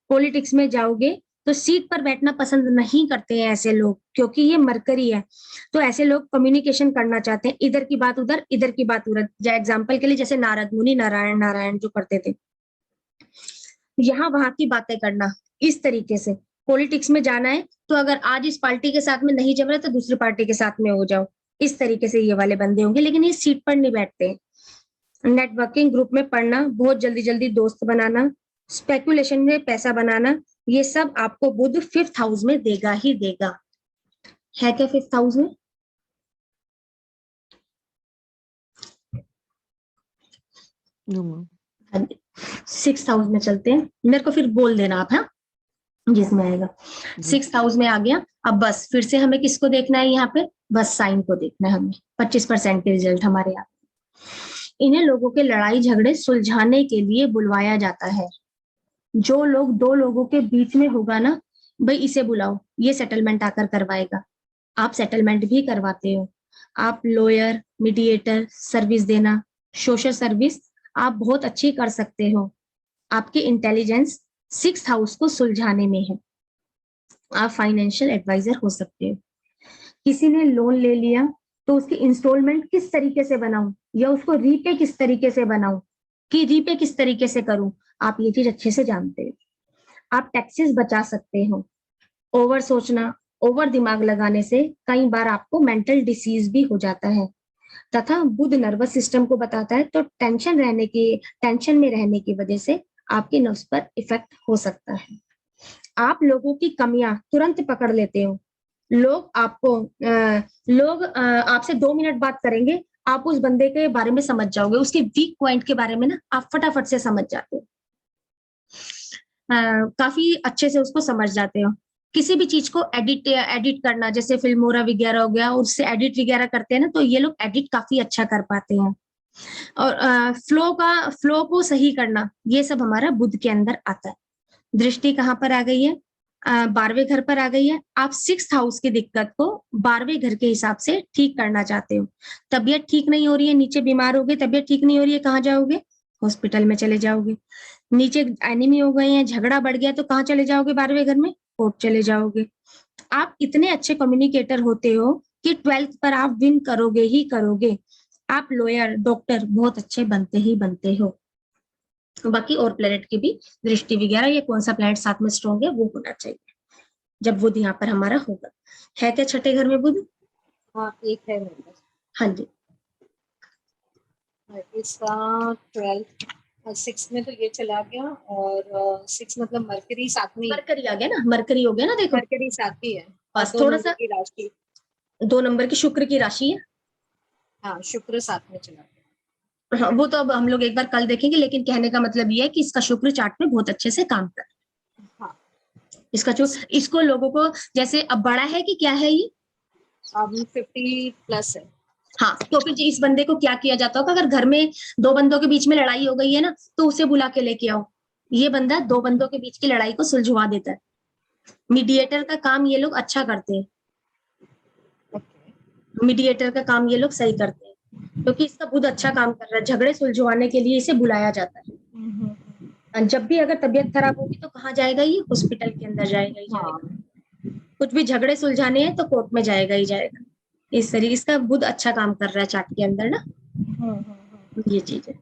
पॉलिटिक्स में जाओगे तो सीट पर बैठना पसंद नहीं करते हैं ऐसे लोग, क्योंकि ये मरकरी है। तो ऐसे लोग कम्युनिकेशन करना चाहते हैं, इधर की बात उधर, इधर की बात उधर। एग्जाम्पल के लिए जैसे नारद मुनि नारायण नारायण जो करते थे, यहाँ वहां की बातें करना, इस तरीके से। पॉलिटिक्स में जाना है तो अगर आज इस पार्टी के साथ में नहीं जम रहा तो दूसरी पार्टी के साथ में हो जाओ, इस तरीके से ये वाले बंदे होंगे। लेकिन ये सीट पर नहीं बैठते हैं। नेटवर्किंग ग्रुप में पढ़ना, बहुत जल्दी जल्दी दोस्त बनाना, स्पेकुलेशन में पैसा बनाना, ये सब आपको बुध 5th हाउस में देगा ही देगा। है क्या 5th हाउस में? No ma'am. 6th हाउस में चलते हैं, मेरे को फिर बोल देना आप, हाँ जिसमें आएगा। जी। 6th हाउस में आ गया। अब बस फिर से हमें किसको देखना है यहाँ पे? बस साइन को देखना है हमें। 25% के रिजल्ट हमारे यहाँ। इन्हें लोगों के लड़ाई झगड़े सुलझाने के लिए बुलवाया जाता है। जो लोग दो लोगों के बीच में होगा ना, भाई इसे बुलाओ, ये सेटलमेंट आकर करवाएगा। आप सेटलमेंट भी करवाते हो। आप लॉयर, मीडिएटर सर्विस देना, सोशल सर्विस आप बहुत अच्छी कर सकते हो। आपकी इंटेलिजेंस 6th हाउस को सुलझाने में है। आप फाइनेंशियल एडवाइजर हो सकते हो। किसी ने लोन ले लिया तो उसकी इंस्टॉलमेंट किस तरीके से बनाऊं, या उसको रीपे किस तरीके से बनाऊं, कि रीपे किस तरीके से करूं, आप ये चीज अच्छे से जानते हो। आप टैक्सेस बचा सकते हो। ओवर सोचना, ओवर दिमाग लगाने से कई बार आपको मेंटल डिसीज भी हो जाता है। तथा बुध नर्वस सिस्टम को बताता है, तो टेंशन में रहने की वजह से आपके नर्व्स पर इफेक्ट हो सकता है। आप लोगों की कमियां तुरंत पकड़ लेते हो। लोग आपसे 2 मिनट बात करेंगे, आप उस बंदे के बारे में समझ जाओगे, उसके वीक पॉइंट के बारे में ना आप फटाफट से समझ जाते हो। काफी अच्छे से उसको समझ जाते हो। किसी भी चीज को एडिट करना, जैसे फिल्मोरा वगैरह हो गया, उससे एडिट वगैरह करते हैं ना, तो ये लोग एडिट काफी अच्छा कर पाते हैं। और फ्लो को सही करना, ये सब हमारा बुध के अंदर आता है। दृष्टि कहाँ पर आ गई है? 12वें घर पर आ गई है। आप 6th हाउस की दिक्कत को 12वें घर के हिसाब से ठीक करना चाहते हो। तबीयत ठीक नहीं हो रही है, नीचे बीमार हो गए, तबीयत ठीक नहीं हो रही है, कहाँ जाओगे? हॉस्पिटल में चले जाओगे। नीचे एनिमी हो गए हैं, झगड़ा बढ़ गया, तो कहाँ चले जाओगे? 12वें घर में, कोर्ट चले जाओगे। आप इतने अच्छे कम्युनिकेटर होते हो कि 12th पर आप विन करोगे ही करोगे। आप लॉयर, डॉक्टर बहुत अच्छे बनते ही बनते हो। बाकी और प्लेनेट की भी दृष्टि वगैरह, ये कौन सा प्लेनेट साथ में स्ट्रॉन्ग है वो होना चाहिए जब बुध यहाँ पर हमारा होगा। है क्या छठे घर में बुध? हाँ, एक है मेरे पास। हाँ जी। इसका 12 6 में तो ये चला गया, और 6 मतलब मरकरी साथ में, मरकरी आ गया ना, मरकरी हो गया ना, देखो मरकरी साथ ही है। बस दो थोड़ा नंबर सा, की राशि, 2 नंबर की शुक्र की राशि है। हाँ, शुक्र साथ में चला गया। हाँ, वो तो अब हम लोग एक बार कल देखेंगे, लेकिन कहने का मतलब ये है कि इसका शुक्र चार्ट में बहुत अच्छे से काम कर रहा है। हाँ, इसका जो इसको लोगों को जैसे अब बड़ा है कि क्या है ये, अब 50+ है। हाँ, तो फिर इस बंदे को क्या किया जाता होगा? अगर घर में 2 बंदों के बीच में लड़ाई हो गई है ना, तो उसे बुला के लेके आओ। ये बंदा 2 बंदों के बीच की लड़ाई को सुलझवा देता है। मीडिएटर का काम ये लोग अच्छा करते हैं। ओके। मीडिएटर का काम ये लोग सही करते हैं, क्योंकि इसका बुध अच्छा काम कर रहा है। झगड़े सुलझवाने के लिए इसे बुलाया जाता है। और जब भी अगर तबीयत खराब होगी तो कहाँ जाएगा ये? हॉस्पिटल के अंदर जाएगा ही हाँ, जाएगा। कुछ भी झगड़े सुलझाने हैं तो कोर्ट में जाएगा ही जाएगा। इस तरीके इसका बुध अच्छा काम कर रहा है चार्ट के अंदर ना, ये चीज है।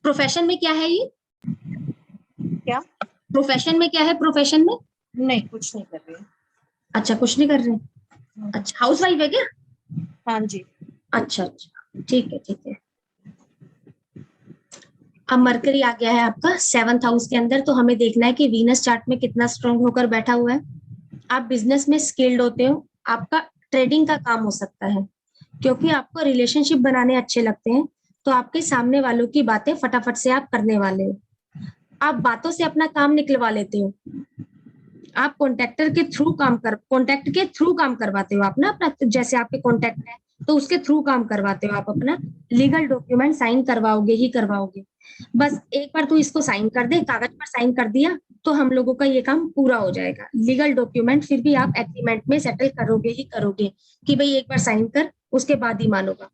प्रोफेशन में क्या है ये? क्या? प्रोफेशन में क्या है? प्रोफेशन में नहीं, कुछ नहीं कर रही है। अच्छा, कुछ नहीं कर रहे। अच्छा, हाउसवाइफ है क्या? हाँ जी। अच्छा अच्छा, ठीक है ठीक है। अब मरकरी आ गया है आपका 7th हाउस के अंदर, तो हमें देखना है कि वीनस चार्ट में कितना स्ट्रांग होकर बैठा हुआ है। आप बिजनेस में स्किल्ड होते हो, आपका ट्रेडिंग का काम हो सकता है, क्योंकि आपको रिलेशनशिप बनाने अच्छे लगते हैं, तो आपके सामने वालों की बातें फटाफट से आप करने वाले हो। आप बातों से अपना काम निकलवा लेते हो। आप कॉन्ट्रैक्ट के थ्रू काम करवाते हो आप ना अपना, जैसे आपके कॉन्ट्रैक्ट है तो उसके थ्रू काम करवाते हो आप अपना। लीगल डॉक्यूमेंट साइन करवाओगे ही करवाओगे। बस एक बार तू इसको साइन कर दे, कागज पर साइन कर दिया तो हम लोगों का ये काम पूरा हो जाएगा। लीगल डॉक्यूमेंट फिर भी आप एग्रीमेंट में सेटल करोगे ही करोगे कि भाई एक बार साइन कर, उसके बाद ही मानोगा।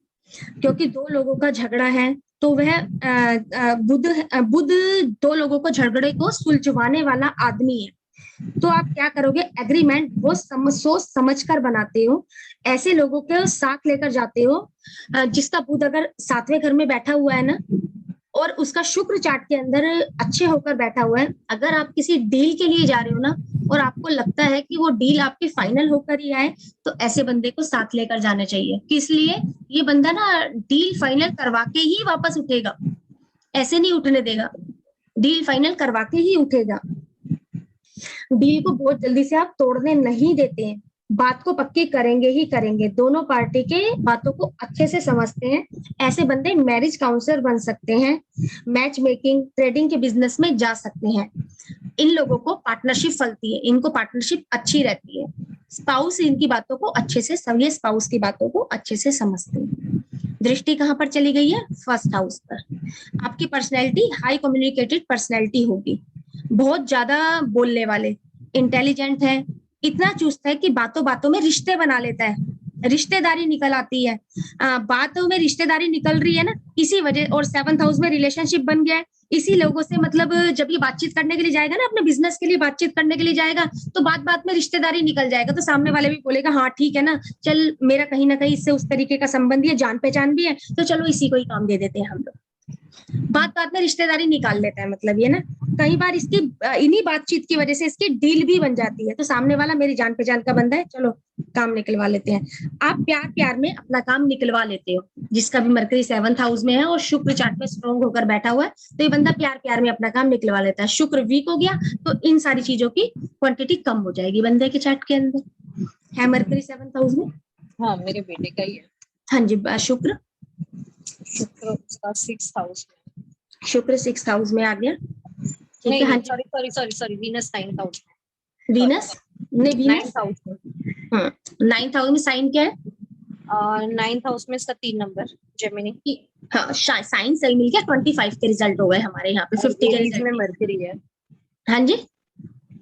क्योंकि 2 लोगों का झगड़ा है तो वह बुध 2 लोगों को झगड़े को सुलझवाने वाला आदमी है। तो आप क्या करोगे? एग्रीमेंट वो सोच समझ कर बनाते हो, ऐसे लोगों के साथ लेकर जाते हो जिसका बुध अगर 7वें घर में बैठा हुआ है ना, और उसका शुक्र चार्ट के अंदर अच्छे होकर बैठा हुआ है। अगर आप किसी डील के लिए जा रहे हो ना, और आपको लगता है कि वो डील आपकी फाइनल होकर ही आए, तो ऐसे बंदे को साथ लेकर जाना चाहिए। किस लिए? ये बंदा ना डील फाइनल करवा के ही वापस उठेगा, ऐसे नहीं उठने देगा, डील फाइनल करवा के ही उठेगा। डील को बहुत जल्दी से आप तोड़ने नहीं देते हैं, बात को पक्की करेंगे ही करेंगे। दोनों पार्टी के बातों को अच्छे से समझते हैं। ऐसे बंदे मैरिज काउंसलर बन सकते हैं, मैच मेकिंग, ट्रेडिंग के बिजनेस में जा सकते हैं। इन लोगों को पार्टनरशिप फलती है, इनको पार्टनरशिप अच्छी रहती है। स्पाउस इनकी बातों को अच्छे से समझे, स्पाउस की बातों को अच्छे से समझते हैं। दृष्टि कहाँ पर चली गई है? 1st हाउस पर। आपकी पर्सनैलिटी हाई कम्युनिकेटेड पर्सनैलिटी होगी, बहुत ज्यादा बोलने वाले, इंटेलिजेंट है, इतना चुस्त है कि बातों बातों में रिश्ते बना लेता है, रिश्तेदारी निकल आती है। बातों में रिश्तेदारी निकल रही है ना, इसी वजह, और 7th हाउस में रिलेशनशिप बन गया है, इसी लोगों से मतलब जब ये बातचीत करने के लिए जाएगा ना, अपने बिजनेस के लिए बातचीत करने के लिए जाएगा, तो बात बात में रिश्तेदारी निकल जाएगा, तो सामने वाले भी बोलेगा हाँ ठीक है ना, चल मेरा कहीं ना कहीं इससे उस तरीके का संबंध है, जान पहचान भी है, तो चलो इसी को ही काम दे देते हैं हम लोग। बात बात में रिश्तेदारी निकाल लेता है, मतलब ये ना, कई बार इसकी इन्हीं बातचीत की वजह से इसकी डील भी बन जाती है, तो सामने वाला मेरी जान पहचान का बंदा है, चलो काम निकलवा लेते हैं। आप प्यार प्यार में अपना काम निकलवा लेते हो। जिसका भी मरकरी 7th हाउस में है और शुक्र चार्ट में स्ट्रॉन्ग होकर बैठा हुआ है, तो ये बंदा प्यार प्यार में अपना काम निकलवा लेता है। शुक्र वीक हो गया तो इन सारी चीजों की क्वांटिटी कम हो जाएगी बंदे के चार्ट के अंदर। है मरकरी 7th हाउस में? हाँ, मेरे बेटे का ही है। हाँ जी। शुक्र उसका 6th हाउस में। शुक्र 6th हाउस में आ गया, ठीक नहीं, है। हाँ नहीं, जी। सॉरी, वीनस 9th हाउस में। वीनस नहीं, वीनस 9th हाउस में। 9th हाउस में साइन क्या है? और 9th हाउस में इसका 3 नंबर जेमिनी। हाँ, साइन सही मिल गया, 25 के रिजल्ट हो गए हमारे यहाँ पे, 50 के एरीज में रिजल्ट। मरकरी है। हाँ जी,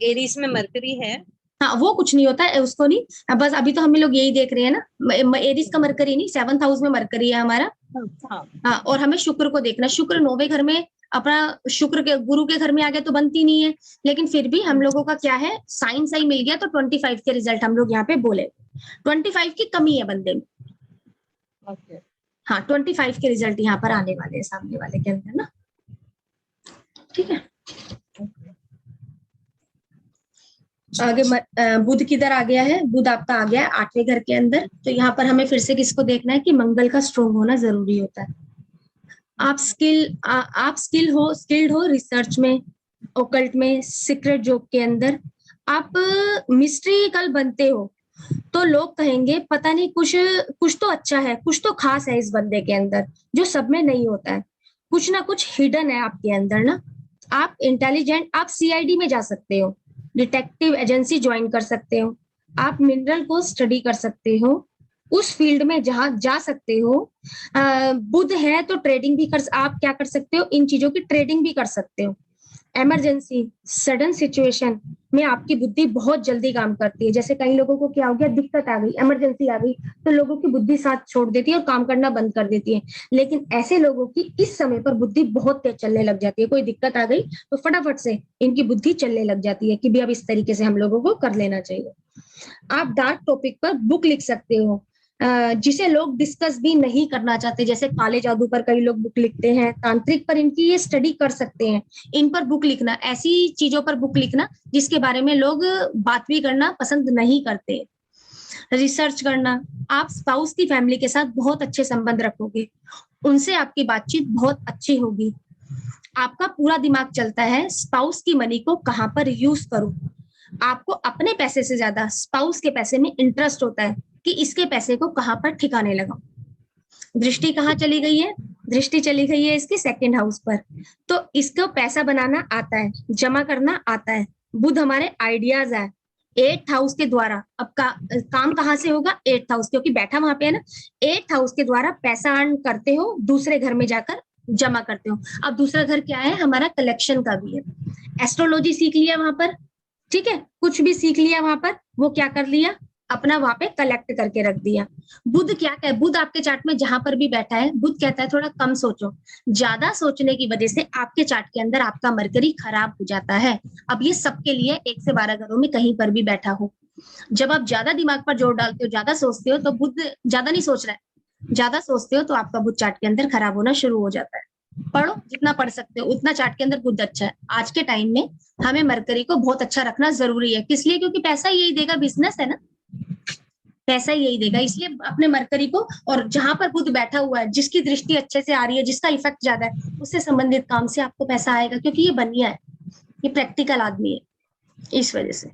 एरीज में मरकरी है। हाँ वो कुछ नहीं होता है, उसको नहीं। बस अभी तो हम लोग यही देख रहे हैं ना, एरिस का मरकरी नहीं, 7th हाउस में मरकरी है हमारा। हाँ हाँ, और हमें शुक्र को देखना, शुक्र 9वें घर में अपना, शुक्र के गुरु के घर में आ गया तो बनती नहीं है, लेकिन फिर भी हम लोगों का क्या है, साइन सही मिल गया तो 25 के रिजल्ट हम लोग यहाँ पे बोले। 25 की कमी है बंदे में। ओके। हाँ, 25 के रिजल्ट यहाँ पर आने वाले हैं सामने वाले के अंदर ना, ठीक है। आगे बुध किधर आ गया है, बुध आपका आ गया है 8वें घर के अंदर, तो यहाँ पर हमें फिर से किसको देखना है कि मंगल का स्ट्रोंग होना जरूरी होता है। आप स्किल्ड हो रिसर्च में, ओकल्ट में, सीक्रेट जॉब के अंदर, आप मिस्ट्रिकल बनते हो, तो लोग कहेंगे पता नहीं कुछ कुछ तो अच्छा है, कुछ तो खास है इस बंदे के अंदर जो सब में नहीं होता है, कुछ ना कुछ हिडन है आपके अंदर ना। आप इंटेलिजेंट, आप सीआईडी में जा सकते हो, डिटेक्टिव एजेंसी ज्वाइन कर सकते हो, आप मिनरल को स्टडी कर सकते हो, उस फील्ड में जहां जा सकते हो। बुध है तो ट्रेडिंग भी कर, आप क्या कर सकते हो, इन चीजों की ट्रेडिंग भी कर सकते हो। इमरजेंसी, सडन सिचुएशन में आपकी बुद्धि बहुत जल्दी काम करती है। जैसे कई लोगों को क्या हो गया, दिक्कत आ गई, इमरजेंसी आ गई, तो लोगों की बुद्धि साथ छोड़ देती है और काम करना बंद कर देती है। लेकिन ऐसे लोगों की इस समय पर बुद्धि बहुत तेज चलने लग जाती है। कोई दिक्कत आ गई तो फटाफट से इनकी बुद्धि चलने लग जाती है कि भी अब इस तरीके से हम लोगों को कर लेना चाहिए। आप डार्क टॉपिक पर बुक लिख सकते हो, जिसे लोग डिस्कस भी नहीं करना चाहते, जैसे काले जादू पर कई लोग बुक लिखते हैं, तांत्रिक पर इनकी ये स्टडी कर सकते हैं। इन पर बुक लिखना, ऐसी चीजों पर बुक लिखना जिसके बारे में लोग बात भी करना पसंद नहीं करते। रिसर्च करना, आप स्पाउस की फैमिली के साथ बहुत अच्छे संबंध रखोगे, उनसे आपकी बातचीत बहुत अच्छी होगी। आपका पूरा दिमाग चलता है स्पाउस की मनी को कहां पर यूज करूं। आपको अपने पैसे से ज्यादा स्पाउस के पैसे में इंटरेस्ट होता है कि इसके पैसे को कहां पर ठिकाने लगाऊं। दृष्टि कहाँ चली गई है, दृष्टि चली गई है इसकी 2nd हाउस पर, तो इसको पैसा बनाना आता है, जमा करना आता है। बुध हमारे आइडियाज है 8th हाउस के द्वारा। अब काम कहाँ से होगा, 8th हाउस, क्योंकि बैठा वहां पे है ना। 8th हाउस के द्वारा पैसा अर्न करते हो, दूसरे घर में जाकर जमा करते हो। अब दूसरा घर क्या है हमारा, कलेक्शन का भी है। एस्ट्रोलॉजी सीख लिया वहां पर, ठीक है, कुछ भी सीख लिया वहां पर, वो क्या कर लिया, अपना वहां पे कलेक्ट करके रख दिया। बुध क्या कहता है, बुध आपके चार्ट में जहां पर भी बैठा है, बुध कहता है थोड़ा कम सोचो। ज्यादा सोचने की वजह से आपके चार्ट के अंदर आपका मरकरी खराब हो जाता है। अब ये सबके लिए 1 से 12 घरों में कहीं पर भी बैठा हो, जब आप ज्यादा दिमाग पर जोर डालते हो, ज्यादा सोचते हो, तो बुध ज्यादा नहीं सोच रहा है, ज्यादा सोचते हो तो आपका बुध चार्ट के अंदर खराब होना शुरू हो जाता है। पढ़ो जितना पढ़ सकते हो उतना, चार्ट के अंदर बुध अच्छा है। आज के टाइम में हमें मरकरी को बहुत अच्छा रखना जरूरी है, किस लिए, क्योंकि पैसा यही देगा, बिजनेस है ना, पैसा यही देगा, इसलिए अपने मरकरी को, और जहां पर बुध बैठा हुआ है, जिसकी दृष्टि अच्छे से आ रही है, जिसका इफेक्ट ज्यादा है, उससे संबंधित काम से आपको पैसा आएगा, क्योंकि ये बनिया है, ये प्रैक्टिकल आदमी है, इस वजह से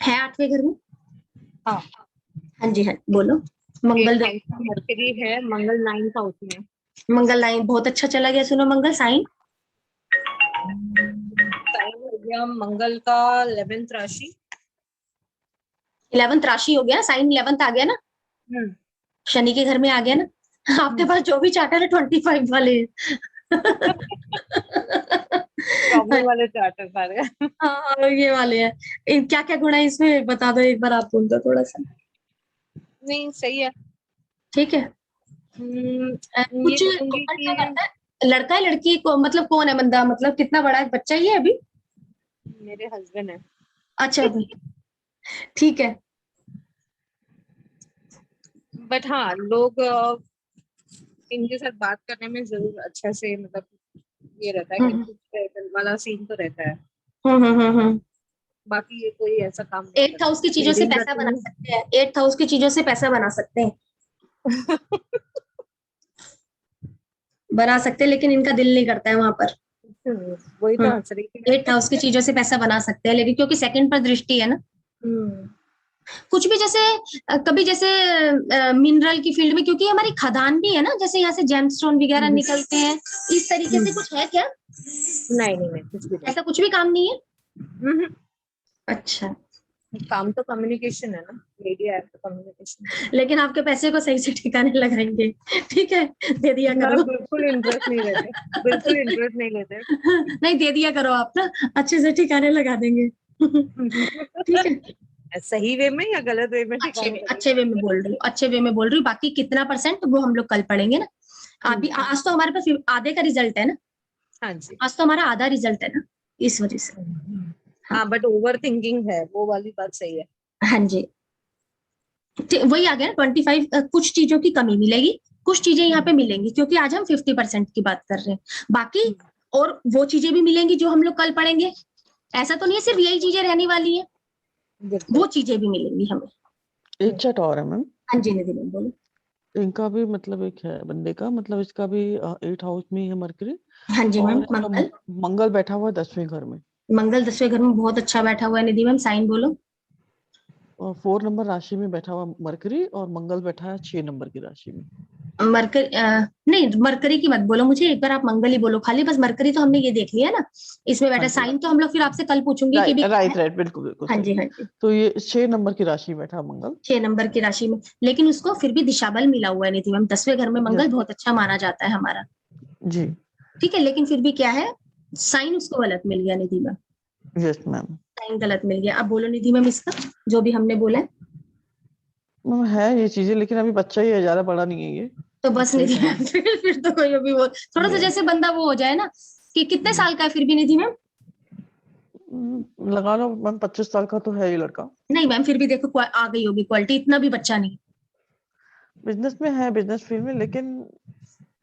है 8वें घर में। हाँ हाँ जी, हाँ बोलो। मंगल मरकरी है, मंगल 9th हाउस में। मंगल लाइन बहुत अच्छा चला गया, सुनो मंगल साइन हो गया मंगल का 11th राशि। 11th राशि हो गया, साइन 11th आ गया ना, शनि के घर में आ गया ना। आपके पास जो भी चार्ट है 25 वाले प्रॉब्लम वाले चार्ट है सारे। हाँ ये वाले हैं। क्या क्या गुण है इसमें बता दो एक बार, आप बोल दो थोड़ा सा। नहीं सही है, ठीक है। ये कुछ कहूंगी कौन क्या कि करता है, लड़का है लड़की को, मतलब कौन है बंदा, मतलब कितना बड़ा है बच्चा ही है अभी। मेरे हस्बैंड है। अच्छा भाई, ठीक है। बट हाँ, लोग इनके साथ बात करने में जरूर अच्छा से, मतलब ये रहता है कि कुछ वाला सीन तो रहता है। बाकी ये कोई ऐसा काम नहीं 8th हाउस की चीजों से पैसा बना करता। सकते हैं, 8th हाउस की चीजों से पैसा बना सकते हैं, बना सकते हैं, लेकिन इनका दिल नहीं करता है वहां पर। वही तो हंस रही थी। 8th हाउस की चीजों से पैसा बना सकते हैं, लेकिन क्योंकि 2nd पर दृष्टि है ना। कुछ भी जैसे कभी जैसे मिनरल की फील्ड में, क्योंकि हमारी खदान भी है ना, जैसे यहाँ से जेमस्टोन वगैरह निकलते हैं, इस तरीके से कुछ है क्या, नहीं कुछ भी नहीं। ऐसा कुछ भी काम नहीं है। अच्छा, काम तो कम्युनिकेशन है ना, मीडिया है तो कम्युनिकेशन। लेकिन आपके पैसे को सही से ठिकाने लगाएंगे, ठीक है, दे दिया मैं करो। बिल्कुल इंटरेस्ट नहीं लेते, बिल्कुल इंटरेस्ट नहीं लेते। नहीं, दे दिया करो आप ना, अच्छे से ठिकाने लगा देंगे। ठीक है, सही वे में या गलत वे में अच्छे ठिकाने वे, लगेंगे? अच्छे वे में बोल रही हूँ, अच्छे वे में बोल रही हूँ, बाकी कितना परसेंट वो हम लोग कल पढ़ेंगे ना। अभी आज तो हमारे पास आधे का रिजल्ट है ना, हाँ जी। आज तो हमारा आधा रिजल्ट है ना, इस वजह से। हाँ हाँ बट ओवर थिंकिंग है, वो वाली बात सही है। हाँ जी, वही आ गया ना 25। कुछ चीजों की कमी मिलेगी, कुछ चीजें यहाँ पे मिलेंगी, क्योंकि आज हम 50% की बात कर रहे हैं, बाकी और वो चीजें भी मिलेंगी जो हम लोग कल पढ़ेंगे। ऐसा तो नहीं है सिर्फ यही चीजें रहने वाली है, वो चीजें भी मिलेंगी हमें। एक चैट और है मैम, हाँ जी निधि मैम बोलो। इनका भी मतलब एक है बंदे का, मतलब इसका भी 8th हाउस में ही है मरकरी, हाँ जी मैम, और इसका मंगल। मंगल बैठा हुआ है 10वें घर में, मंगल 10वें घर में बहुत अच्छा बैठा हुआ है निधि मैम, साइन बोलो। और 4 नंबर राशि में बैठा हुआ मरकरी, और मंगल बैठा है 6 नंबर की राशि में। मरकरी नहीं, मरकरी की मत बोलो मुझे, एक बार आप मंगल ही बोलो खाली, बस मरकरी तो हमने ये देख लिया ना, इसमें बैठा हाँ जी, साइन तो हम लोग फिर आपसे कल पूछूंगी कि राइट भी क्या है। राइट राइट, बिल्कुल बिल्कुल हाँ सही। जी हाँ जी, तो ये 6 नंबर की राशि में बैठा है मंगल। 6 नंबर की राशि में, लेकिन उसको फिर भी दिशाबल मिला हुआ है निधि मैम, 10वें घर में मंगल यस बहुत अच्छा माना जाता है हमारा, जी, ठीक है, लेकिन फिर भी क्या है, साइन उसको गलत मिल गया निधि मैम, यस मैम। साइन गलत मिल गया। अब बोलो निधि मैम इसका, जो भी हमने बोला है। मैम है ये चीजें, लेकिन अभी बच्चा ही है, ज्यादा बड़ा नहीं है ये, तो बस बच्चा ही निधि समझ। मैम, फिर तो कोई अभी वो थोड़ा सा यस, जैसे बंदा वो हो जाए ना, कि कितने साल का है फिर भी निधि मैम। लगा लो मैम 25 साल का तो है ये लड़का। नहीं मैम, फिर भी देखो आ गई होगी क्वालिटी, इतना भी बच्चा नहीं। बिजनेस में है, बिजनेस फील्ड में, लेकिन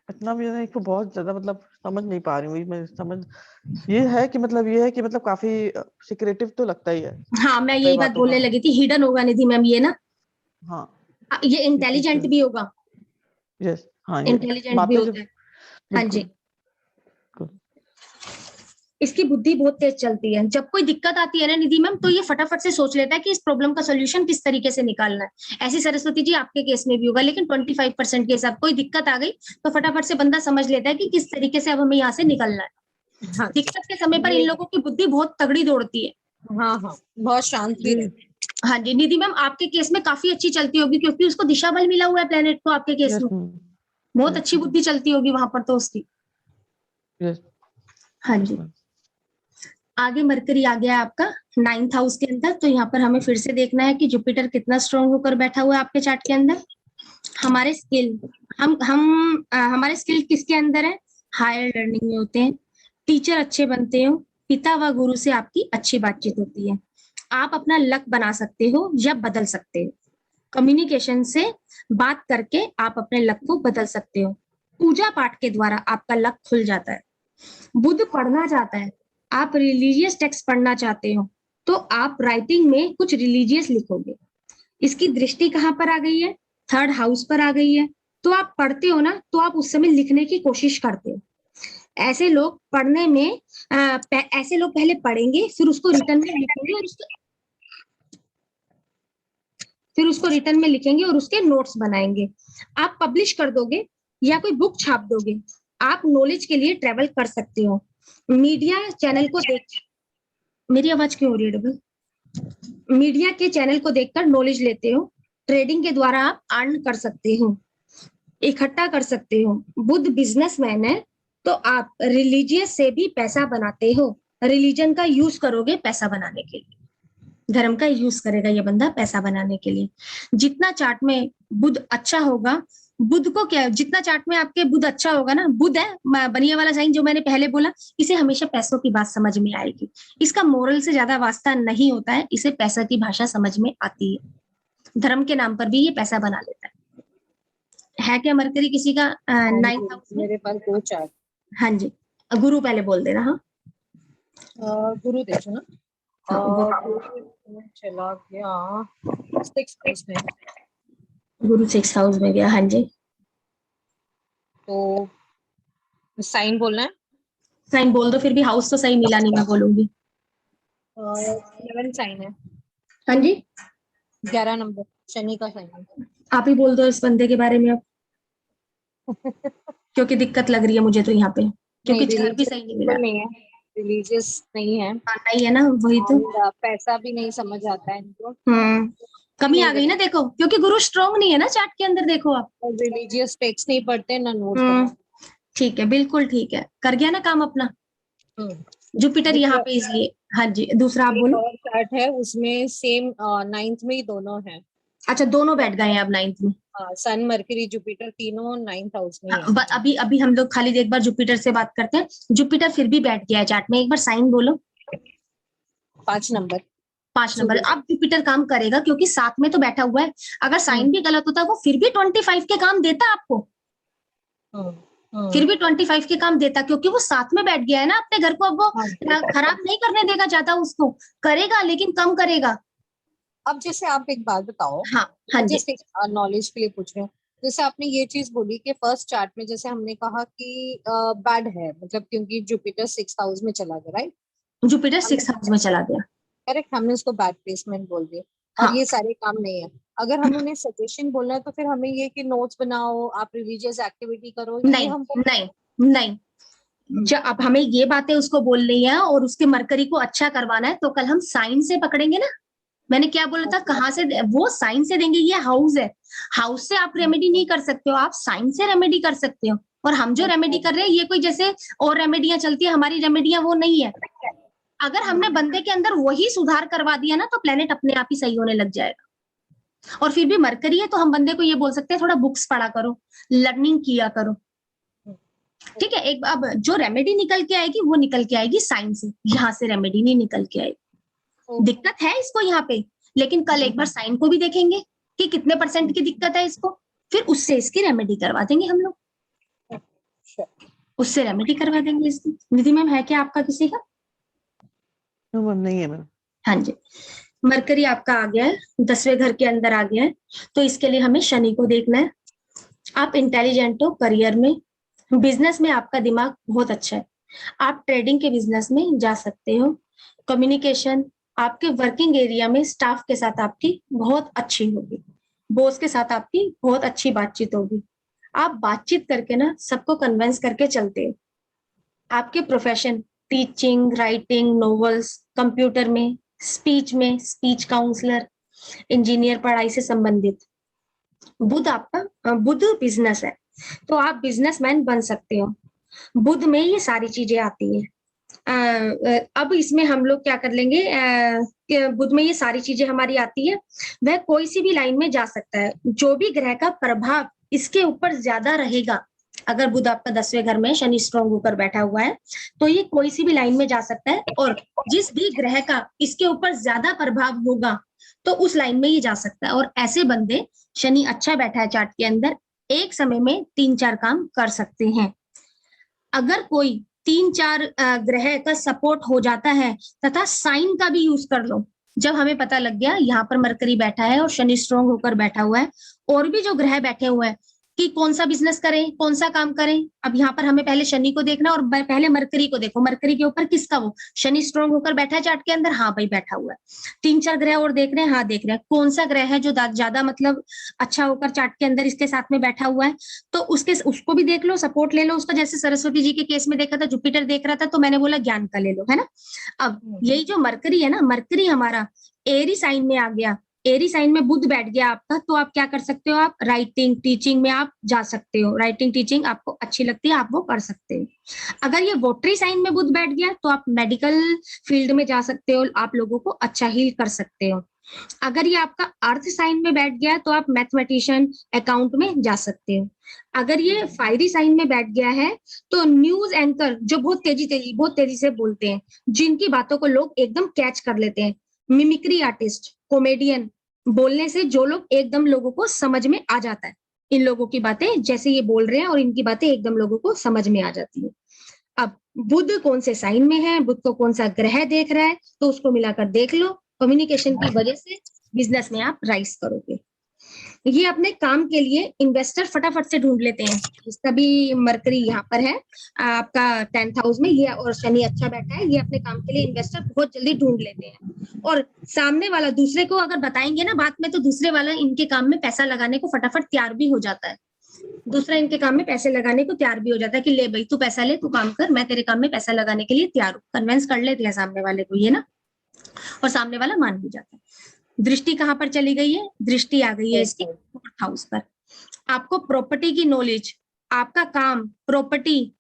इतना भी नहीं, इसको बहुत ज्यादा मतलब समझ नहीं पा रही हूँ मैं समझ। ये है कि मतलब, ये है कि मतलब काफी सिक्रेटिव तो लगता ही है हाँ, मैं कई यही बात बातों बोलने का। लगी थी, हिडन होगा निधि मैम ये ना, हाँ, ये ये चीज तो इंटेलिजेंट है। भी होगा, यस, हाँ ये इंटेलिजेंट भी बातें होता जब, है। हाँ जी, बिल्कुल बिल्कुल। इसकी बुद्धि बहुत तेज चलती है, जब कोई दिक्कत आती है ना निधि मैम, तो ये फटाफट से सोच लेता है कि इस प्रॉब्लम का सोल्यूशन किस तरीके से निकालना है। ऐसी सरस्वती जी आपके केस में भी होगा, लेकिन 25% के साथ कोई दिक्कत आ गई तो फटाफट से बंदा समझ लेता है कि किस तरीके से अब हमें यहाँ से निकलना है। हाँ दिक्कत के समय पर इन ये, लोगों की बुद्धि बहुत तगड़ी दौड़ती है। हाँ हाँ बहुत शांत भी जी, रहते हाँ जी निधि मैम, आपके केस में काफी अच्छी चलती होगी, क्योंकि उसको दिशा बल मिला हुआ है प्लेनेट को आपके केस यस में, बहुत यस अच्छी बुद्धि चलती होगी वहां पर तो उसकी। यस हाँ यस जी, मैम। आगे मरकरी आ गया आपका 9th हाउस के अंदर, तो यहाँ पर हमें फिर से देखना है कि जुपिटर कितना स्ट्रांग होकर बैठा हुआ है आपके चार्ट के अंदर। हमारे स्किल, हमारे स्किल किसके अंदर है, हायर लर्निंग में होते हैं, टीचर अच्छे बनते हो, पिता व गुरु से आपकी अच्छी बातचीत होती है, आप अपना लक बना सकते हो या बदल सकते हो, कम्युनिकेशन से बात करके आप अपने लक को बदल सकते हो, पूजा पाठ के द्वारा आपका लक खुल जाता है, बुध पढ़ना चाहता है, आप रिलीजियस टेक्स्ट पढ़ना चाहते हो, तो आप राइटिंग में कुछ रिलीजियस लिखोगे। इसकी दृष्टि कहाँ पर आ गई है, 3rd हाउस पर आ गई है, तो आप पढ़ते हो ना, तो आप उस समय लिखने की कोशिश करते हो। ऐसे लोग पढ़ने में ऐसे लोग पहले पढ़ेंगे, फिर उसको रिटर्न में लिखेंगे और उसके नोट्स बनाएंगे। आप पब्लिश कर दोगे या कोई बुक छाप दोगे, आप नॉलेज के लिए ट्रेवल कर सकते हो, मीडिया चैनल को देख, मेरी आवाज क्यों हो रही है डबल, मीडिया के चैनल को देखकर नॉलेज लेते हो, ट्रेडिंग के द्वारा आप अर्न कर सकते हो, इकट्ठा कर सकते हो, बुध बिजनेसमैन है, तो आप रिलीजियस से भी पैसा बनाते हो, रिलीजन का यूज करोगे पैसा बनाने के लिए, धर्म का यूज करेगा ये बंदा पैसा बनाने के लिए। जितना चार्ट में बुध अच्छा होगा, बुध को क्या, जितना चार्ट में आपके बुध अच्छा होगा ना, बुध है बनिया वाला साइन जो मैंने पहले बोला, इसे हमेशा पैसों की बात समझ में आएगी, इसका मोरल से ज्यादा वास्ता नहीं होता है, इसे पैसा की भाषा समझ में आती है, धर्म के नाम पर भी ये पैसा बना लेता है क्या मरकरी किसी का हाँ 9th जी, हाउस में। मेरे पास 2 4। हाँ जी, गुरु पहले बोल देना। हाँ गुरु देखो ना, हाँ गुरु चला गया 6th हाउस में, गुरु 6th हाउस में गया, हाँ जी, तो साइन बोलना है। साइन बोल दो, फिर भी हाउस तो सही मिला नहीं मैं बोलूंगी। 11 साइन है, हाँ जी, 11 नंबर शनि का साइन है। आप ही बोल दो इस बंदे के बारे में अब, क्योंकि दिक्कत लग रही है मुझे तो यहाँ पे, नहीं क्योंकि चार भी रिलीजियस सही नहीं मिला। बिल्कुल नहीं है, रिलीजियस नहीं है, नहीं है ना, वही तो। और पैसा भी नहीं समझ आता है इनको, कमी नहीं आ गई ना, देखो, क्योंकि गुरु स्ट्रांग नहीं है ना चार्ट के अंदर, देखो आप। और रिलीजियस टेक्स्ट नहीं पढ़ते ना नोट्स हम्म बनाते। ठीक है, बिल्कुल ठीक है, कर गया ना काम अपना जुपिटर यहाँ दूसरा पे, इसलिए। हाँ जी, दूसरा आप एक बोलो। और चार्ट है, उसमें सेम नाइन्थ में ही दोनों है। अच्छा, दोनों बैठ गए हैं अब 9th में। सन मरकरी जुपिटर तीनों 9th हाउस में ही है। अभी अभी हम लोग खाली एक बार जुपिटर से बात करते हैं। जुपिटर फिर भी बैठ गया है चार्ट में, एक बार साइन बोलो। 5 नंबर 5 नंबर। सूर्य। अब जुपिटर काम करेगा क्योंकि 7 में तो बैठा हुआ है। अगर साइन भी गलत होता है, वो फिर भी 25 के काम देता आपको, फिर भी 25 के काम देता, क्योंकि वो 7 में बैठ गया है ना अपने घर को। अब वो खराब नहीं करने देगा ज्यादा, उसको करेगा लेकिन कम करेगा। अब जैसे आप एक बात बताओ, हाँ हाँ जी। जैसे नॉलेज के लिए पूछ रहे हो, जैसे आपने ये चीज बोली कि फर्स्ट चार्ट में जैसे हमने कहा कि बैड है, मतलब क्योंकि जुपिटर 6th हाउस में चला गया, राइट? जुपिटर 6 हाउस में चला गया। करेक्ट, हमने उसको बैड प्लेसमेंट बोल दिया, और हाँ। ये सारे काम नहीं है। अगर हम उन्हें सजेशन बोलना है तो फिर हमें ये कि नोट्स बनाओ, आप रिलीजियस एक्टिविटी करो, ये नहीं हम नहीं नहीं, जब अब हमें ये बातें उसको बोलनी है और उसके मरकरी को अच्छा करवाना है, तो कल हम साइन से पकड़ेंगे ना। मैंने क्या बोला था, कहाँ से वो साइन से देंगे, ये हाउस है, हाउस से आप रेमेडी नहीं कर सकते हो, आप साइन से रेमेडी कर सकते हो। और हम जो रेमेडी कर रहे हैं, ये कोई जैसे और रेमेडियां चलती है, हमारी रेमेडियां वो नहीं है। अगर हमने बंदे के अंदर वही सुधार करवा दिया ना, तो प्लेनेट अपने आप ही सही होने लग जाएगा। और फिर भी मरकरी है, तो हम बंदे को ये बोल सकते हैं, थोड़ा बुक्स पढ़ा करो, लर्निंग किया करो, ठीक है। एक अब जो रेमेडी निकल के आएगी, वो निकल के आएगी साइन से, यहाँ से रेमेडी नहीं निकल के आएगी। दिक्कत है इसको यहाँ पे, लेकिन कल एक बार साइन को भी देखेंगे कि कितने % की दिक्कत है इसको, फिर उससे इसकी रेमेडी करवा देंगे हम लोग, उससे रेमेडी करवा देंगे इसकी। निधि मैम, है क्या आपका किसी का? नहीं है मैम। हाँ जी, मरकरी आपका आ गया है, 10वें घर के अंदर आ गया है, तो इसके लिए हमें शनि को देखना है। आप इंटेलिजेंट हो, करियर में, बिजनेस में आपका दिमाग बहुत अच्छा है, आप ट्रेडिंग के बिजनेस में जा सकते हो। कम्युनिकेशन, आपके वर्किंग एरिया में स्टाफ के साथ आपकी बहुत अच्छी होगी, बॉस के साथ आपकी बहुत अच्छी बातचीत होगी, आप बातचीत करके ना सबको कन्विंस करके चलते हो। आपके profession, teaching, writing, novels, computer में, स्पीच काउंसलर, इंजीनियर, पढ़ाई से संबंधित। बुध आपका, बुध बिजनेस है, तो आप बिजनेसमैन बन सकते हो। बुध में ये सारी चीजें आती हैं। अब इसमें हम लोग क्या कर लेंगे, बुध में ये सारी चीजें हमारी आती है, वह कोई सी भी लाइन में जा सकता है। जो भी ग्रह का प्रभाव इसके ऊपर ज्यादा रहेगा, अगर बुध आपका 10वें घर में शनि स्ट्रॉन्ग होकर बैठा हुआ है, तो ये कोई सी भी लाइन में जा सकता है, और जिस भी ग्रह का इसके ऊपर ज्यादा प्रभाव होगा, तो उस लाइन में ये जा सकता है। और ऐसे बंदे, शनि अच्छा बैठा है चार्ट के अंदर, एक समय में 3-4 काम कर सकते हैं। अगर कोई 3-4 ग्रह का सपोर्ट हो जाता है, तथा साइन का भी यूज कर लो, जब हमें पता लग गया यहाँ पर मरकरी बैठा है और शनि स्ट्रॉन्ग होकर बैठा हुआ है, और भी जो ग्रह बैठे हुए हैं कि कौन सा बिजनेस करें, कौन सा काम करें। अब यहाँ पर हमें पहले शनि को देखना, और पहले मरकरी को देखो, मरकरी के ऊपर किसका, वो शनि स्ट्रॉन्ग होकर बैठा है चार्ट के अंदर, हाँ भाई बैठा हुआ है। 3-4 ग्रह और देख रहे हैं, हाँ देख रहे हैं, कौन सा ग्रह है जो ज्यादा मतलब अच्छा होकर चार्ट के अंदर इसके साथ में बैठा हुआ है, तो उसको भी देख लो, सपोर्ट ले लो उसका। जैसे सरस्वती जी के केस में देखा था, जुपिटर देख रहा था, तो मैंने बोला ज्ञान का ले लो, है ना। अब यही जो मरकरी है ना, मरकरी हमारा एरी साइन में आ गया, एरी साइन में बुध बैठ गया आपका, तो आप क्या कर सकते हो, आप राइटिंग टीचिंग में आप जा सकते हो, राइटिंग टीचिंग आपको अच्छी लगती है, आप वो कर सकते हो। अगर ये वोटरी साइन में बुध बैठ गया, तो आप मेडिकल फील्ड में जा सकते हो, आप लोगों को अच्छा हील कर सकते हो। अगर ये आपका अर्थ साइन में बैठ गया, तो आप मैथमेटिशियन, अकाउंट में जा सकते हो। अगर ये फायरी साइन में बैठ गया है, तो न्यूज एंकर, जो बहुत तेजी से बोलते हैं, जिनकी बातों को लोग एकदम कैच कर लेते हैं, मिमिक्री आर्टिस्ट, कॉमेडियन, बोलने से जो लोग एकदम लोगों को समझ में आ जाता है, इन लोगों की बातें जैसे ये बोल रहे हैं, और इनकी बातें एकदम लोगों को समझ में आ जाती है। अब बुध कौन से साइन में है, बुध को कौन सा ग्रह देख रहा है, तो उसको मिलाकर देख लो। कम्युनिकेशन की वजह से बिजनेस में आप राइज करोगे। ये अपने काम के लिए इन्वेस्टर फटाफट से ढूंढ लेते हैं। इसका भी मरकरी यहाँ पर है आपका 10th हाउस में, ये और शनि अच्छा बैठा है, ये अपने काम के लिए इन्वेस्टर बहुत जल्दी ढूंढ लेते हैं। और सामने वाला दूसरे को अगर बताएंगे ना बात में, तो दूसरे वाला इनके काम में पैसा लगाने को फटाफट तैयार भी हो जाता है। दूसरा इनके काम में पैसे लगाने को तैयार भी हो जाता है कि ले भाई तू पैसा ले, तू काम कर, मैं तेरे काम में पैसा लगाने के लिए तैयार हूँ, कन्विंस कर लेते हैं सामने वाले को ये ना, और सामने वाला मान भी जाता है। दृष्टि कहाँ पर चली गई है? दृष्टि आ गई है इसकी 4th हाउस पर। आपको प्रॉपर्टी की नॉलेज, आपका काम प्रॉपर्टी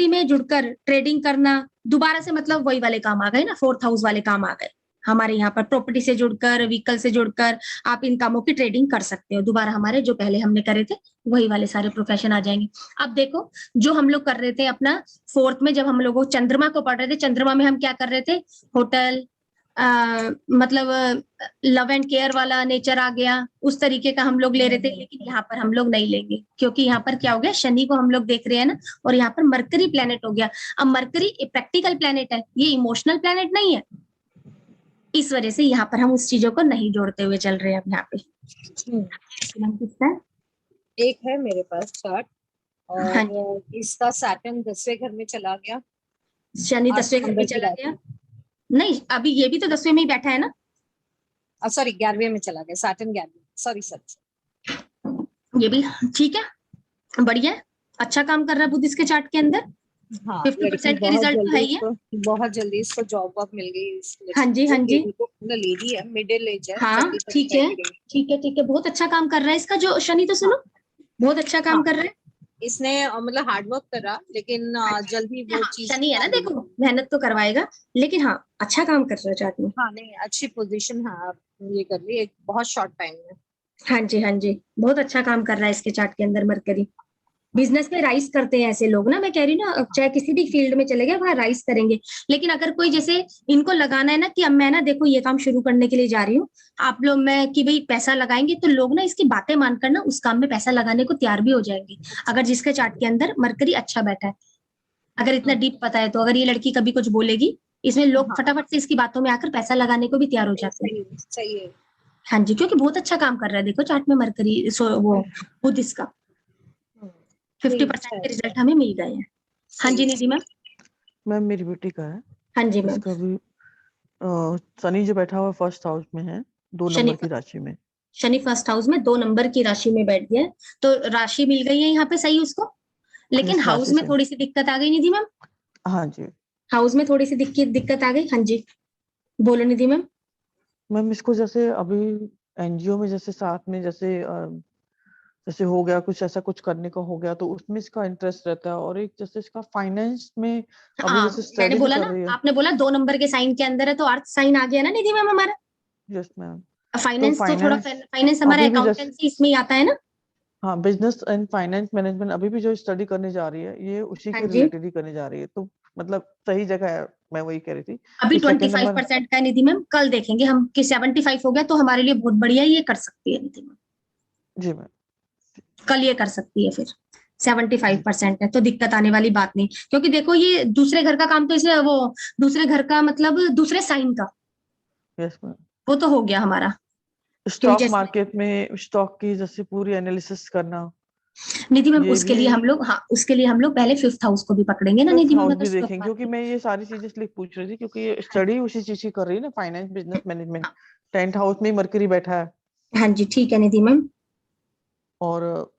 में जुड़कर ट्रेडिंग करना, दोबारा से मतलब वही वाले काम आ गए ना, 4th हाउस वाले काम आ गए हमारे यहाँ पर। प्रॉपर्टी से जुड़कर, व्हीकल से जुड़कर आप इन कामों की ट्रेडिंग कर सकते हो। दोबारा हमारे जो पहले हमने करे थे वही वाले सारे प्रोफेशन आ जाएंगे। अब देखो जो हम लोग कर रहे थे अपना 4th में, जब हम लोग चंद्रमा को पढ़ रहे थे, चंद्रमा में हम क्या कर रहे थे? होटल, मतलब लव एंड केयर वाला नेचर आ गया, उस तरीके का हम लोग ले रहे थे। लेकिन यहाँ पर हम लोग नहीं लेंगे, क्योंकि यहाँ पर क्या हो गया, शनि को हम लोग देख रहे हैं ना, और यहाँ पर मरकरी प्लेनेट हो गया। अब मरकरी प्रैक्टिकल प्लेनेट है, ये इमोशनल प्लेनेट नहीं है, इस वजह से यहाँ पर हम उस चीजों को नहीं जोड़ते हुए चल रहे हैं अब यहाँ पे। किसका है? एक है मेरे पास चार्ट, और हाँ, इसका सैटर्न 10वें घर में चला गया, शनि 8 10वें घर में नंबर की चला राशि। गया। नहीं, अभी ये भी तो 10वें में ही बैठा है ना। सॉरी 11वें में चला गया, सैटर्न 11वें, सॉरी सर। ये भी ठीक है, बढ़िया है, अच्छा काम कर रहा है बुध इसके चार्ट के अंदर। हाँ, 50% के रिजल्ट तो है ही है। बहुत जल्दी इसको जॉब वॉब मिल गई इस हाँ जी, हाँ जी, लेडी है, मिडिल एज है, हाँ 30 ठीक है, 35 की। ठीक है, ठीक है, बहुत अच्छा काम कर रहा है इसका जो शनि, तो सुनो बहुत अच्छा काम कर रहा है। इसने मतलब हार्ड वर्क करा, लेकिन जल्दी वो हाँ, चीज शनि है ना, देखो मेहनत तो करवाएगा, लेकिन हाँ अच्छा काम कर रहा है चार्ट में। हाँ नहीं, अच्छी पोजीशन है, आप ये कर ली एक बहुत शॉर्ट टाइम में। हाँ जी, हाँ जी, बहुत अच्छा काम कर रहा है इसके चार्ट के अंदर मरकरी। बिजनेस में राइज करते हैं ऐसे लोग ना, मैं कह रही हूँ ना, चाहे किसी भी फील्ड में चले गए वहां राइज करेंगे। लेकिन अगर कोई जैसे इनको लगाना है ना कि अब मैं ना देखो ये काम शुरू करने के लिए जा रही हूँ, आप लोग मैं कि भाई पैसा लगाएंगे, तो लोग ना इसकी बातें मानकर ना उस काम में पैसा लगाने को तैयार भी हो जाएंगे, अगर जिसके चार्ट के अंदर मरकरी अच्छा बैठा है, अगर इतना डीप पता है तो। अगर ये लड़की कभी कुछ बोलेगी, इसमें लोग फटाफट से इसकी बातों में आकर पैसा लगाने को भी तैयार हो जाते हैं। सही है। हाँ जी, क्योंकि बहुत अच्छा काम कर रहा है, देखो चार्ट में मरकरी, वो बुध इसका 50% के रिजल्ट हमें मिल गए हैं। हाँ जी निधि मैम। मैम मेरी बेटी का है, हाँ जी मैम। इसका भी शनि जो बैठा हुआ 1st हाउस में है, 2 शनि नंबर की राशि में। शनि 1st हाउस में 2 नंबर की राशि में बैठ गया है, तो राशि मिल गई है यहाँ पे सही उसको। लेकिन जिस हाउस राशि में से, थोड़ी सी दिक्कत आ गई निधि मैम, हाँ जी हाउस में थोड़ी सी दिक्कत आ गई। हाँ जी, बोलो निधि मैम। मैम, इसको जैसे अभी एनजीओ में जैसे साथ में जैसे जैसे हो गया कुछ ऐसा कुछ करने का हो गया, तो उसमें इसका इंटरेस्ट रहता है। और एक जैसे इसका फाइनेंस में अभी हाँ, जैसे मैंने स्टडी जो बोला कर ना, रही है। आपने बोला 2 नंबर के साइन के अंदर है, तो अर्थ साइन आ गया ना निधि मैम हमारा। Yes ma'am. तो फाइनेंस तो थोड़ा, फाइनेंस फाइनेंस हमारा अभी भी जैसे, अकाउंटेंसी इसमें ही आता है ना। हाँ, बिजनेस एंड फाइनेंस मैनेजमेंट अभी भी जो स्टडी करने जा रही है, ये उसी हाँ के जी, रिलेटेड ही करने जा रही है, तो मतलब सही जगह है। मैं वही कह रही थी अभी कि सेकंड नंबर। 25% का है निधि मैम, कल देखेंगे हम कि 75 हो गया तो हमारे लिए बहुत बढ़िया, ये कर सकती है निधि मैम, जी मैम। कल ये कर सकती है फिर। जी 75% है तो दिक्कत आने वाली बात नहीं, क्योंकि देखो ये दूसरे घर का काम तो इसे वो, दूसरे घर का मतलब दूसरे साइन का, यस मैम। वो तो हो गया हमारा। क्योंकि स्टॉक जैसे मार्केट में स्टॉक की जैसे पूरी एनालिसिस करना, निधि मैम, ये उसके भी लिए हम लोग, हाँ उसके लिए हम लोग पहले 5th हाउस को भी पकड़ेंगे ना 5th निधि मैम, हाउस अगर भी स्टॉक देखेंगे, क्योंकि मार्केट। मैं ये सारी चीजें इसलिए पूछ रही थी क्योंकि ये हाँ स्टडी उसी चीज की कर रही है ना, फाइनेंस बिजनेस मैनेजमेंट। हाँ, 10th हाउस में ही मरकरी बैठा है। हाँ जी, ठीक है निधि मैम। और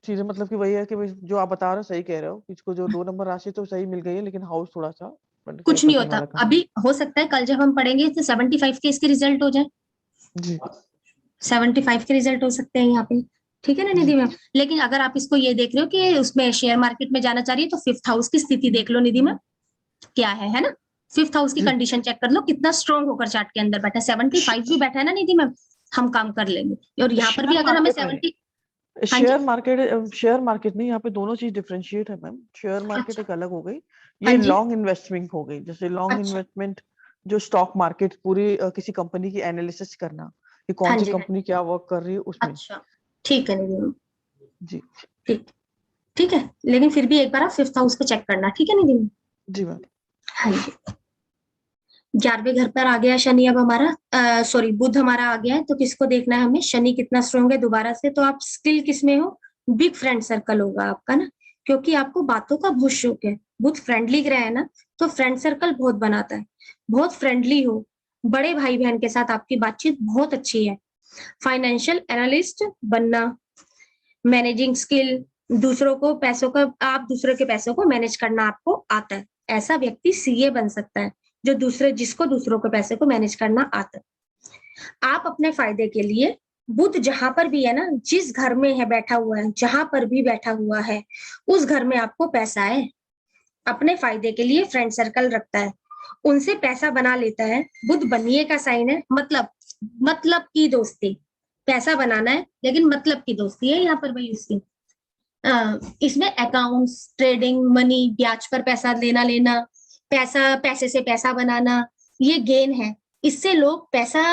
चीजें मतलब कि वही है कि भाई जो आप बता रहे हो सही कह रहे हो, इसको जो 2 नंबर राशि तो सही मिल गई है, लेकिन हाउस थोड़ा सा कुछ नहीं 25% होता वाला काम। अभी, हो सकता है कल जब हम पढ़ेंगे तो 75 के इसके रिजल्ट हो जाए, जी 75 के रिजल्ट हो सकते हैं यहाँ पे, ठीक है ना जी निधि मैम। लेकिन अगर आप इसको ये देख रहे हो कि उसमें शेयर मार्केट में जाना चाह रही है, तो 5th हाउस की स्थिति देख लो निधि मैम, क्या है ना। 5th हाउस की जी। कंडीशन चेक कर लो, कितना स्ट्रॉन्ग होकर चार्ट के अंदर बैठा है। 75 भी बैठा है ना निधि मैम, हम काम कर लेंगे। और यहाँ पर भी शेयर अगर हमें मार्केट 70, में, हाँ जी, शेयर मार्केट नहीं, यहाँ पे दोनों चीज डिफरेंशिएट है मैम। शेयर मार्केट अच्छा, एक अलग हो गई, हाँ ये जी, लॉन्ग इन्वेस्टमेंट हो गई। जैसे लॉन्ग अच्छा, इन्वेस्टमेंट जो स्टॉक मार्केट पूरी किसी कंपनी की एनालिसिस करना कि कौन हाँ सी जी, हाँ कंपनी जी, क्या वर्क कर रही है उसमें। अच्छा, ठीक है निधि मैम, जी ठीक, ठीक है। लेकिन फिर भी एक बार आप 5th हाउस को चेक करना, ठीक है निधि मैम। जी मैम। हाँ जी, 11वें घर पर आ गया शनि अब हमारा, सॉरी बुध हमारा आ गया है, तो किसको देखना है हमें, शनि कितना स्ट्रॉन्ग है दोबारा से। तो आप स्किल किसमें हो, बिग फ्रेंड सर्कल होगा आपका ना, क्योंकि आपको बातों का बहुत शौक है। बुध फ्रेंडली ग्रह है ना, तो फ्रेंड सर्कल बहुत बनाता है, बहुत फ्रेंडली हो, बड़े भाई बहन के साथ आपकी बातचीत बहुत अच्छी है। फाइनेंशियल एनालिस्ट बनना, मैनेजिंग स्किल, दूसरों को पैसों का, आप दूसरों के पैसों को मैनेज करना आपको आता है, ऐसा व्यक्ति सीए बन सकता है, जो जिसको दूसरों के पैसे को मैनेज करना आता है। आप अपने फायदे के लिए, बुध जहां पर भी है ना, जिस घर में है बैठा हुआ है, जहां पर भी बैठा हुआ है, उस घर में आपको पैसा है, अपने फायदे के लिए फ्रेंड सर्कल रखता है, उनसे पैसा बना लेता है। बुध बनिए का साइन है, मतलब की दोस्ती, पैसा बनाना है लेकिन मतलब की दोस्ती है यहाँ पर भाई उसकी। इसमें अकाउंट्स, ट्रेडिंग, मनी, ब्याज पर पैसा लेना, पैसे से पैसा बनाना, ये गेन है। इससे लोग पैसा,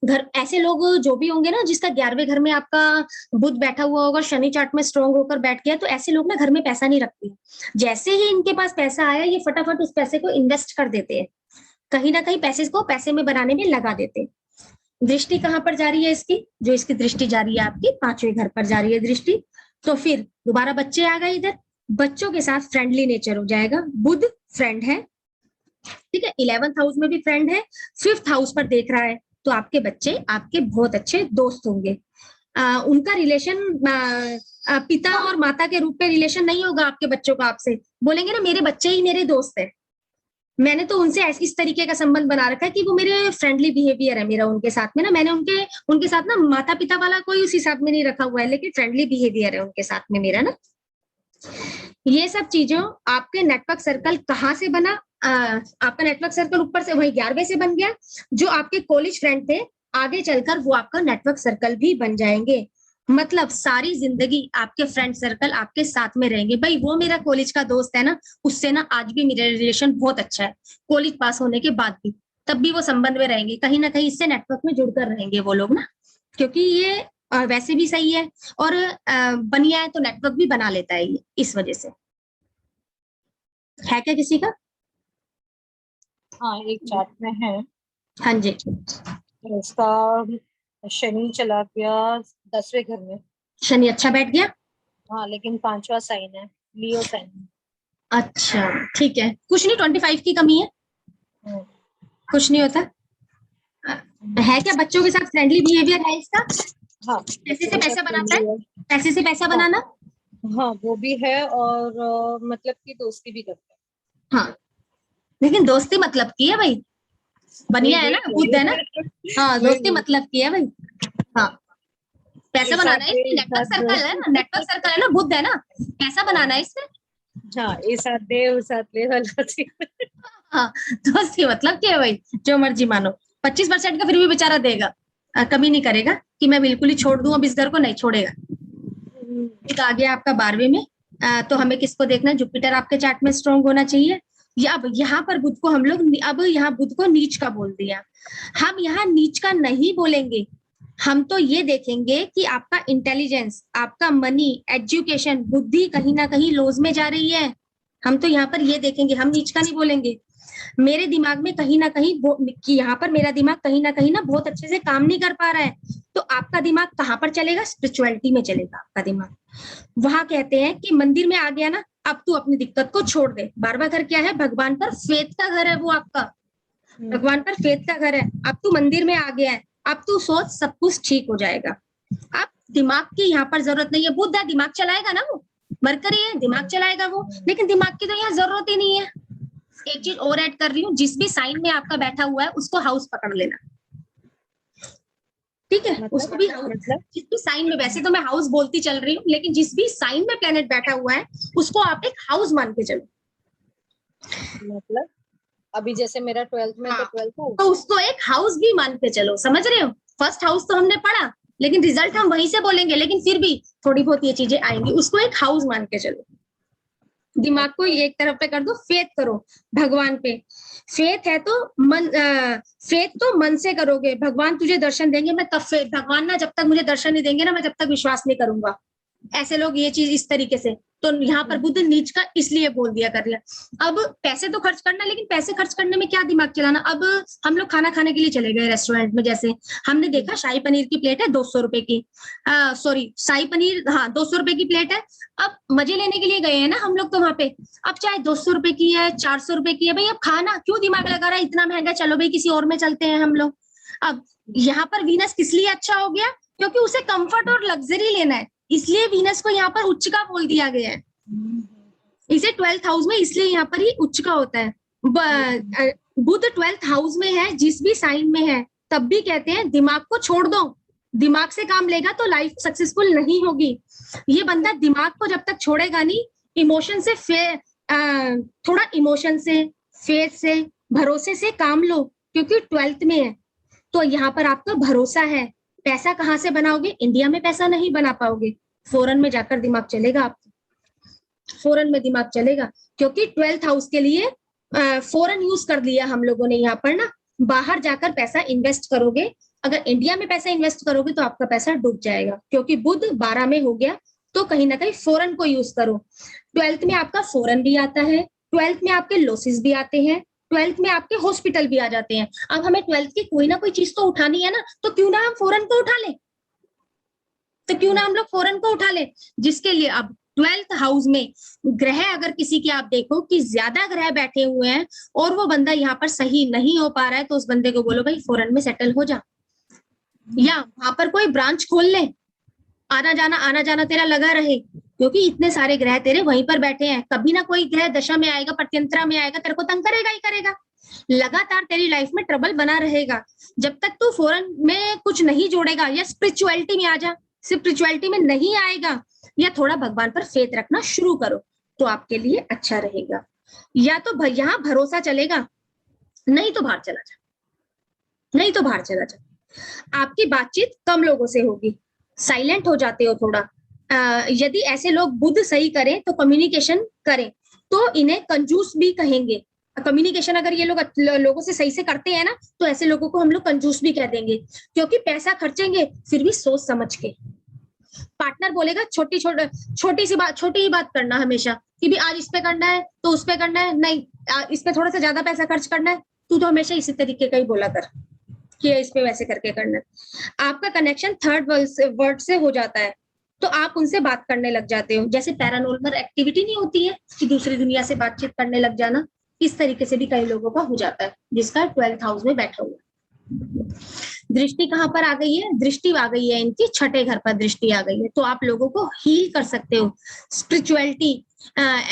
घर, ऐसे लोग जो भी होंगे ना, जिसका 11वें घर में आपका बुध बैठा हुआ होगा, शनि चार्ट में स्ट्रॉन्ग होकर बैठ गया, तो ऐसे लोग ना घर में पैसा नहीं रखते। जैसे ही इनके पास पैसा आया, ये फटाफट उस पैसे को इन्वेस्ट कर देते हैं, कहीं ना कहीं पैसे को पैसे में बनाने में लगा देते हैं। दृष्टि कहाँ पर जा रही है इसकी? जो इसकी दृष्टि जा रही है आपकी 5वें घर पर जा रही है दृष्टि। तो फिर दोबारा बच्चे आ गए इधर, बच्चों के साथ फ्रेंडली नेचर हो जाएगा। बुध फ्रेंड है, ठीक है, 11th हाउस में भी फ्रेंड है, 5th हाउस पर देख रहा है, तो आपके बच्चे आपके बहुत अच्छे दोस्त होंगे। उनका रिलेशन पिता और माता के रूप में रिलेशन नहीं होगा आपके बच्चों का आपसे, बोलेंगे ना मेरे बच्चे ही मेरे दोस्त है, मैंने तो उनसे इस तरीके का संबंध बना रखा है कि वो मेरे फ्रेंडली बिहेवियर है मेरा उनके साथ में ना, मैंने उनके साथ ना माता पिता वाला कोई उस हिसाब में नहीं रखा हुआ है, लेकिन फ्रेंडली बिहेवियर है उनके साथ में मेरा ना। ये सब चीजों, आपके नेटवर्क सर्कल कहाँ से बना? आपका नेटवर्क सर्कल ऊपर से वही 11वें से बन गया। जो आपके कॉलेज फ्रेंड थे, आगे चलकर वो आपका नेटवर्क सर्कल भी बन जाएंगे। मतलब सारी जिंदगी आपके फ्रेंड सर्कल आपके साथ में रहेंगे। भाई वो मेरा कॉलेज का दोस्त है ना, उससे ना आज भी मेरा रिलेशन बहुत अच्छा है, कॉलेज पास होने के बाद भी, तब भी वो संबंध में रहेंगे, कहीं ना कहीं इससे नेटवर्क में जुड़कर रहेंगे वो लोग ना, क्योंकि ये वैसे भी सही है और बनिया है तो नेटवर्क भी बना लेता है ये, इस वजह से। है क्या किसी का? हाँ, एक चार्ट में है। हाँ जी, इसका शनि चला गया 10वें घर में। शनि अच्छा बैठ गया? हाँ, लेकिन 5वां साइन है, लियो साइन। अच्छा ठीक है, कुछ नहीं, 25 की कमी है, कुछ नहीं होता है। क्या बच्चों के साथ फ्रेंडली बिहेवियर है इसका? हाँ, पैसे से पैसा बनाता है, पैसे से पैसा बनाना, हाँ वो भी है, और मतलब की दोस्ती भी करता है। हाँ लेकिन दोस्ती मतलब की है भाई, बनिया है ना, बुद्ध है ना, हाँ दोस्ती मतलब की है भाई। हाँ पैसा बनाना है, नेटवर्क सर्कल है ना, नेटवर्क सर्कल है ना, बुद्ध है ना, पैसा बनाना है इसमें। हाँ, ए साथ दे वो साथ ले वाला थी। हाँ दोस्ती मतलब क्या है भाई, जो मर्जी मानो, 25% का फिर भी बेचारा देगा, कमी नहीं करेगा कि मैं बिल्कुल ही छोड़ दूं अब इस घर को, नहीं छोड़ेगा। एक आ गया आपका 12वें में, तो हमें किसको देखना है? जुपिटर आपके चार्ट में स्ट्रॉन्ग होना चाहिए। या अब यहाँ पर बुध को हम लोग, अब यहाँ बुध को नीच का बोल दिया, हम यहाँ नीच का नहीं बोलेंगे, हम तो ये देखेंगे कि आपका इंटेलिजेंस, आपका मनी, एजुकेशन, बुद्धि कहीं ना कहीं लॉस में जा रही है, हम तो यहाँ पर ये देखेंगे, हम नीच का नहीं बोलेंगे। मेरे दिमाग में कहीं ना कहीं कि यहाँ पर मेरा दिमाग कहीं ना बहुत अच्छे से काम नहीं कर पा रहा है, तो आपका दिमाग कहाँ पर चलेगा? स्पिरिचुअलिटी में चलेगा आपका दिमाग। वहां कहते हैं कि मंदिर में आ गया ना, अब तू अपनी दिक्कत को छोड़ दे। 12वां घर क्या है? भगवान पर फेथ का घर है वो आपका, भगवान पर फेथ का घर है। अब तू मंदिर में आ गया है, अब तू सोच, सब कुछ ठीक हो जाएगा। अब दिमाग की यहाँ पर जरूरत नहीं है, बुध है दिमाग चलाएगा ना, वो मरकरी है दिमाग चलाएगा वो, लेकिन दिमाग की तो यहाँ जरूरत ही नहीं है। एक चीज और ऐड कर रही हूँ, जिस भी साइन में आपका बैठा हुआ है उसको हाउस पकड़ लेना, ठीक है? उसको भी जिस भी साइन में, वैसे तो मैं हाउस बोलती चल रही हूँ, लेकिन जिस भी साइन में प्लेनेट बैठा हुआ है उसको आप एक हाउस मान के चलो। मतलब अभी जैसे मेरा 12th में, हाँ, तो 12th हाउस, तो उसको एक हाउस भी मान के चलो, समझ रहे हो? फर्स्ट हाउस तो हमने पढ़ा, लेकिन रिजल्ट हम वहीं से बोलेंगे, लेकिन फिर भी थोड़ी बहुत ये चीजें आएंगी, उसको एक हाउस मान के चलो। दिमाग को एक तरफ पे कर दो, फेथ करो भगवान पे। फेथ है तो फेथ तो मन से करोगे, भगवान तुझे दर्शन देंगे, मैं तब फेथ, भगवान ना जब तक मुझे दर्शन नहीं देंगे ना, मैं जब तक विश्वास नहीं करूंगा। ऐसे लोग ये चीज इस तरीके से, तो यहाँ पर बुध नीच का इसलिए बोल दिया कर लिया। अब पैसे तो खर्च करना, लेकिन पैसे खर्च करने में क्या दिमाग चलाना? अब हम लोग खाना खाने के लिए चले गए रेस्टोरेंट में, जैसे हमने देखा शाही पनीर की प्लेट है 200 रुपए की, सॉरी शाही पनीर, हाँ 200 रुपए की प्लेट है। अब मजे लेने के लिए गए हैं ना हम लोग तो वहां पे, अब चाहे 200 रुपए की है, 400 रुपए की है, भाई अब खाना क्यों दिमाग लगा रहा है इतना महंगा, चलो भाई किसी और में चलते हैं हम लोग। अब यहाँ पर वीनस किस लिए अच्छा हो गया? क्योंकि उसे कंफर्ट और लग्जरी लेना है। इसलिए वीनस को यहाँ पर उच्च का बोल दिया गया है। इसे 12th हाउस में इसलिए यहाँ पर ही उच्च का होता है। बुध 12th हाउस में है, जिस भी साइन में है, तब भी कहते हैं दिमाग को छोड़ दो, दिमाग से काम लेगा तो लाइफ सक्सेसफुल नहीं होगी। ये बंदा दिमाग को जब तक छोड़ेगा नहीं, इमोशन से थोड़ा इमोशन से, फेथ से, भरोसे से काम लो, क्योंकि 12th में है तो यहाँ पर आपका भरोसा है। पैसा कहाँ से बनाओगे? इंडिया में पैसा नहीं बना पाओगे, फॉरेन में जाकर दिमाग चलेगा आपका, फॉरेन में दिमाग चलेगा, क्योंकि 12th हाउस के लिए फॉरेन यूज कर लिया हम लोगों ने यहाँ पर ना। बाहर जाकर पैसा इन्वेस्ट करोगे, अगर इंडिया में पैसा इन्वेस्ट करोगे तो आपका पैसा डूब जाएगा, क्योंकि बुध 12 में हो गया, तो कहीं ना कहीं फॉरेन को यूज करो। 12th में आपका फॉरेन भी आता है, 12th में आपके लॉसेस भी आते हैं, 12th में आपके हॉस्पिटल भी आ जाते हैं। अब हमें 12th की कोई ना कोई चीज तो उठानी है ना, तो क्यों ना हम फॉरेन को उठा लें, तो क्यों ना हम लोग फॉरेन को उठा लें, जिसके लिए अब 12th हाउस में ग्रह अगर किसी के आप देखो कि ज्यादा ग्रह बैठे हुए हैं और वो बंदा यहाँ पर सही नहीं हो पा रहा है, तो उस बंदे को बोलो भाई फॉरेन में सेटल हो जा, या वहां पर कोई ब्रांच खोल ले, आना जाना तेरा लगा रहे, क्योंकि इतने सारे ग्रह तेरे वहीं पर बैठे हैं। कभी ना कोई ग्रह दशा में आएगा, प्रत्यंतरा में आएगा, तेरे को तंग करेगा ही करेगा, लगातार तेरी लाइफ में ट्रबल बना रहेगा। जब तक तू फॉरेन में कुछ नहीं जोड़ेगा, या स्पिरिचुअलिटी में आ जा, स्पिरिचुअलिटी में नहीं आएगा, या थोड़ा भगवान पर फेथ रखना शुरू करो, तो आपके लिए अच्छा रहेगा। या तो यहाँ भरोसा चलेगा, नहीं तो बाहर चला जा, नहीं तो बाहर चला जा। आपकी बातचीत कम लोगों से होगी, साइलेंट हो जाते हो थोड़ा। यदि ऐसे लोग बुध सही करें तो कम्युनिकेशन करें, तो इन्हें कंजूस भी कहेंगे। कम्युनिकेशन अगर ये लोग लोगों से सही से करते हैं ना, तो ऐसे लोगों को हम लोग कंजूस भी कह देंगे, क्योंकि पैसा खर्चेंगे फिर भी सोच समझ के। पार्टनर बोलेगा छोटी ही बात करना हमेशा, कि भी आज इस पे करना है तो उस पे करना है, नहीं इस पे थोड़ा सा ज्यादा पैसा खर्च करना है, तू तो हमेशा इसी तरीके का ही बोला कर कि इस पे वैसे करके करना है। आपका कनेक्शन थर्ड वर्ड से हो जाता है, तो आप उनसे बात करने लग जाते हो। जैसे पैरानॉर्मल एक्टिविटी नहीं होती है कि दूसरी दुनिया से बातचीत करने लग जाना, इस तरीके से भी कई लोगों का हो जाता है, जिसका 12th हाउस में बैठा हुआ। दृष्टि कहाँ पर आ गई है? दृष्टि आ गई है इनकी 6ठे घर पर दृष्टि आ गई है, तो आप लोगों को हील कर सकते हो स्पिरिचुअलिटी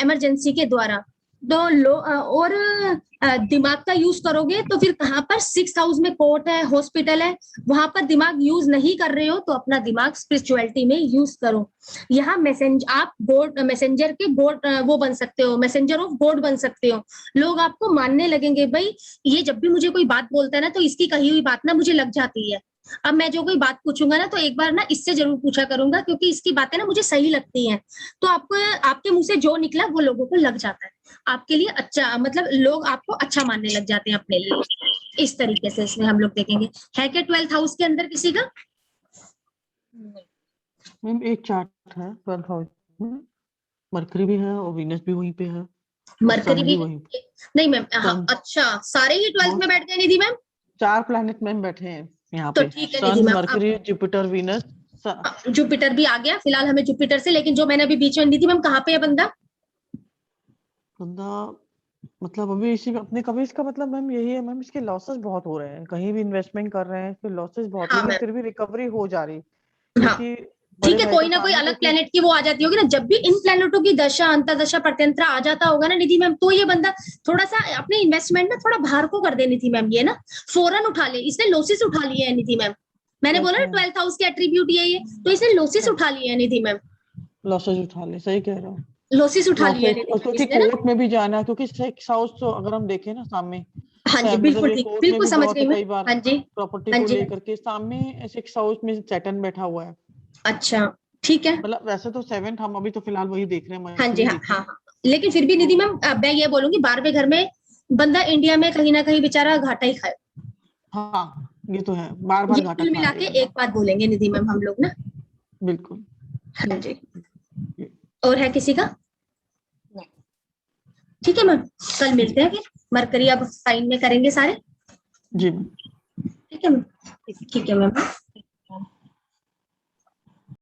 इमरजेंसी के द्वारा। तो और दिमाग का यूज करोगे तो फिर कहाँ पर 6th हाउस में कोर्ट है, हॉस्पिटल है, वहां पर दिमाग यूज नहीं कर रहे हो, तो अपना दिमाग स्पिरिचुअलिटी में यूज करो। यहाँ आप गॉड मैसेंजर के गॉड वो बन सकते हो, मैसेंजर ऑफ गॉड बन सकते हो। लोग आपको मानने लगेंगे, भाई ये जब भी मुझे कोई बात बोलता है ना, तो इसकी कही हुई बात ना मुझे लग जाती है। अब मैं जो कोई बात पूछूंगा ना, तो एक बार ना इससे जरूर पूछा करूंगा, क्योंकि इसकी बातें ना मुझे सही लगती हैं। तो आपको आपके मुंह से जो निकला वो लोगों को लग जाता है, आपके लिए अच्छा, मतलब लोग आपको अच्छा मानने लग जाते हैं अपने लिए। इस तरीके से इसमें हम लोग देखेंगे। है क्या 12th हाउस के अंदर किसी का? मैम एक चार्ट है 12th हाउस में, मरकरी भी है और वीनस भी वहीं पे है, मरकरी भी वहीं पे। नहीं मैम, हाँ अच्छा, सारे ही 12th में बैठ गए निधि मैम? 4 प्लैनेट मैम बैठे हैं यहाँ तो पे, ठीक है Nidhi sun, ma'am, Mercury, Jupiter, Venus. Jupiter भी आ गया फिलहाल हमें जुपिटर से, लेकिन जो मैंने अभी बीच में निधि मैम, कहाँ पे है बंदा? मतलब अभी इसी अपने कभी इसका मतलब मैम यही है मैम, इसके लॉसेस बहुत हो रहे हैं, कहीं भी इन्वेस्टमेंट कर रहे हैं इसके लॉसेस बहुत, हाँ लेकिन मैम, फिर भी रिकवरी हो जा रही, हाँ क्योंकि बड़े ठीक है, भाई कोई का ना कोई काम है, अलग क्योंकि प्लेनेट की वो आ जाती होगी ना। जब भी इन प्लेनेटों की दशा अंतरदशा प्रत्यंतरा आ जाता होगा ना निधि मैम, तो ये बंदा थोड़ा सा अपने इन्वेस्टमेंट ना थोड़ा बाहर को कर दे निधि मैम, ये ना फौरन उठा ले। इसने लॉसेस उठा लिए है निधि मैम, मैंने बोला ना 12th हाउस के एट्रीब्यूट ये, तो इसने लॉसेस उठा लिए है निधि मैम, लॉसेस उठा ले, सही कह रहे हो। लॉसेस उठा लिए है लॉसेस, निधि मैम क्योंकि इसने ना। कोर्ट में भी जाना, क्योंकि 6th हाउस तो अगर हम देखें ना सामने, हाँ जी मतलब बिल्कुल ये ठीक, कोर्ट में बिल्कुल भी समझ बहुत गई है मैं। कई बार, हाँ जी, प्रॉपर्टी हाँ को जी, लेकर के सामने 6th हाउस में सैटर्न बैठा हुआ है। अच्छा ठीक है। मतलब वैसे तो 7th हम अभी तो फिलहाल वही देख रहे हैं, हाँ जी, मरकरी हाँ देख रहे हाँ हैं। हाँ, लेकिन फिर भी निधि मैम मैं ये बोलूंगी 12वें घर में बंदा इंडिया में कहीं ना कहीं बेचारा घाटा ही खाए। हाँ ये तो है, बार बार ये घाटा कुल खा मिला रहा है के ये बंदा। एक बात बोलेंगे निधि मैम हम लोग ना। बिल्कुल। हाँ जी, और है किसी का? नहीं। ठीक है मैम, कल मिलते हैं फिर। मरकरी अब साइन में करेंगे सारे। जी। ठीक है मैम, ठीक है मैम।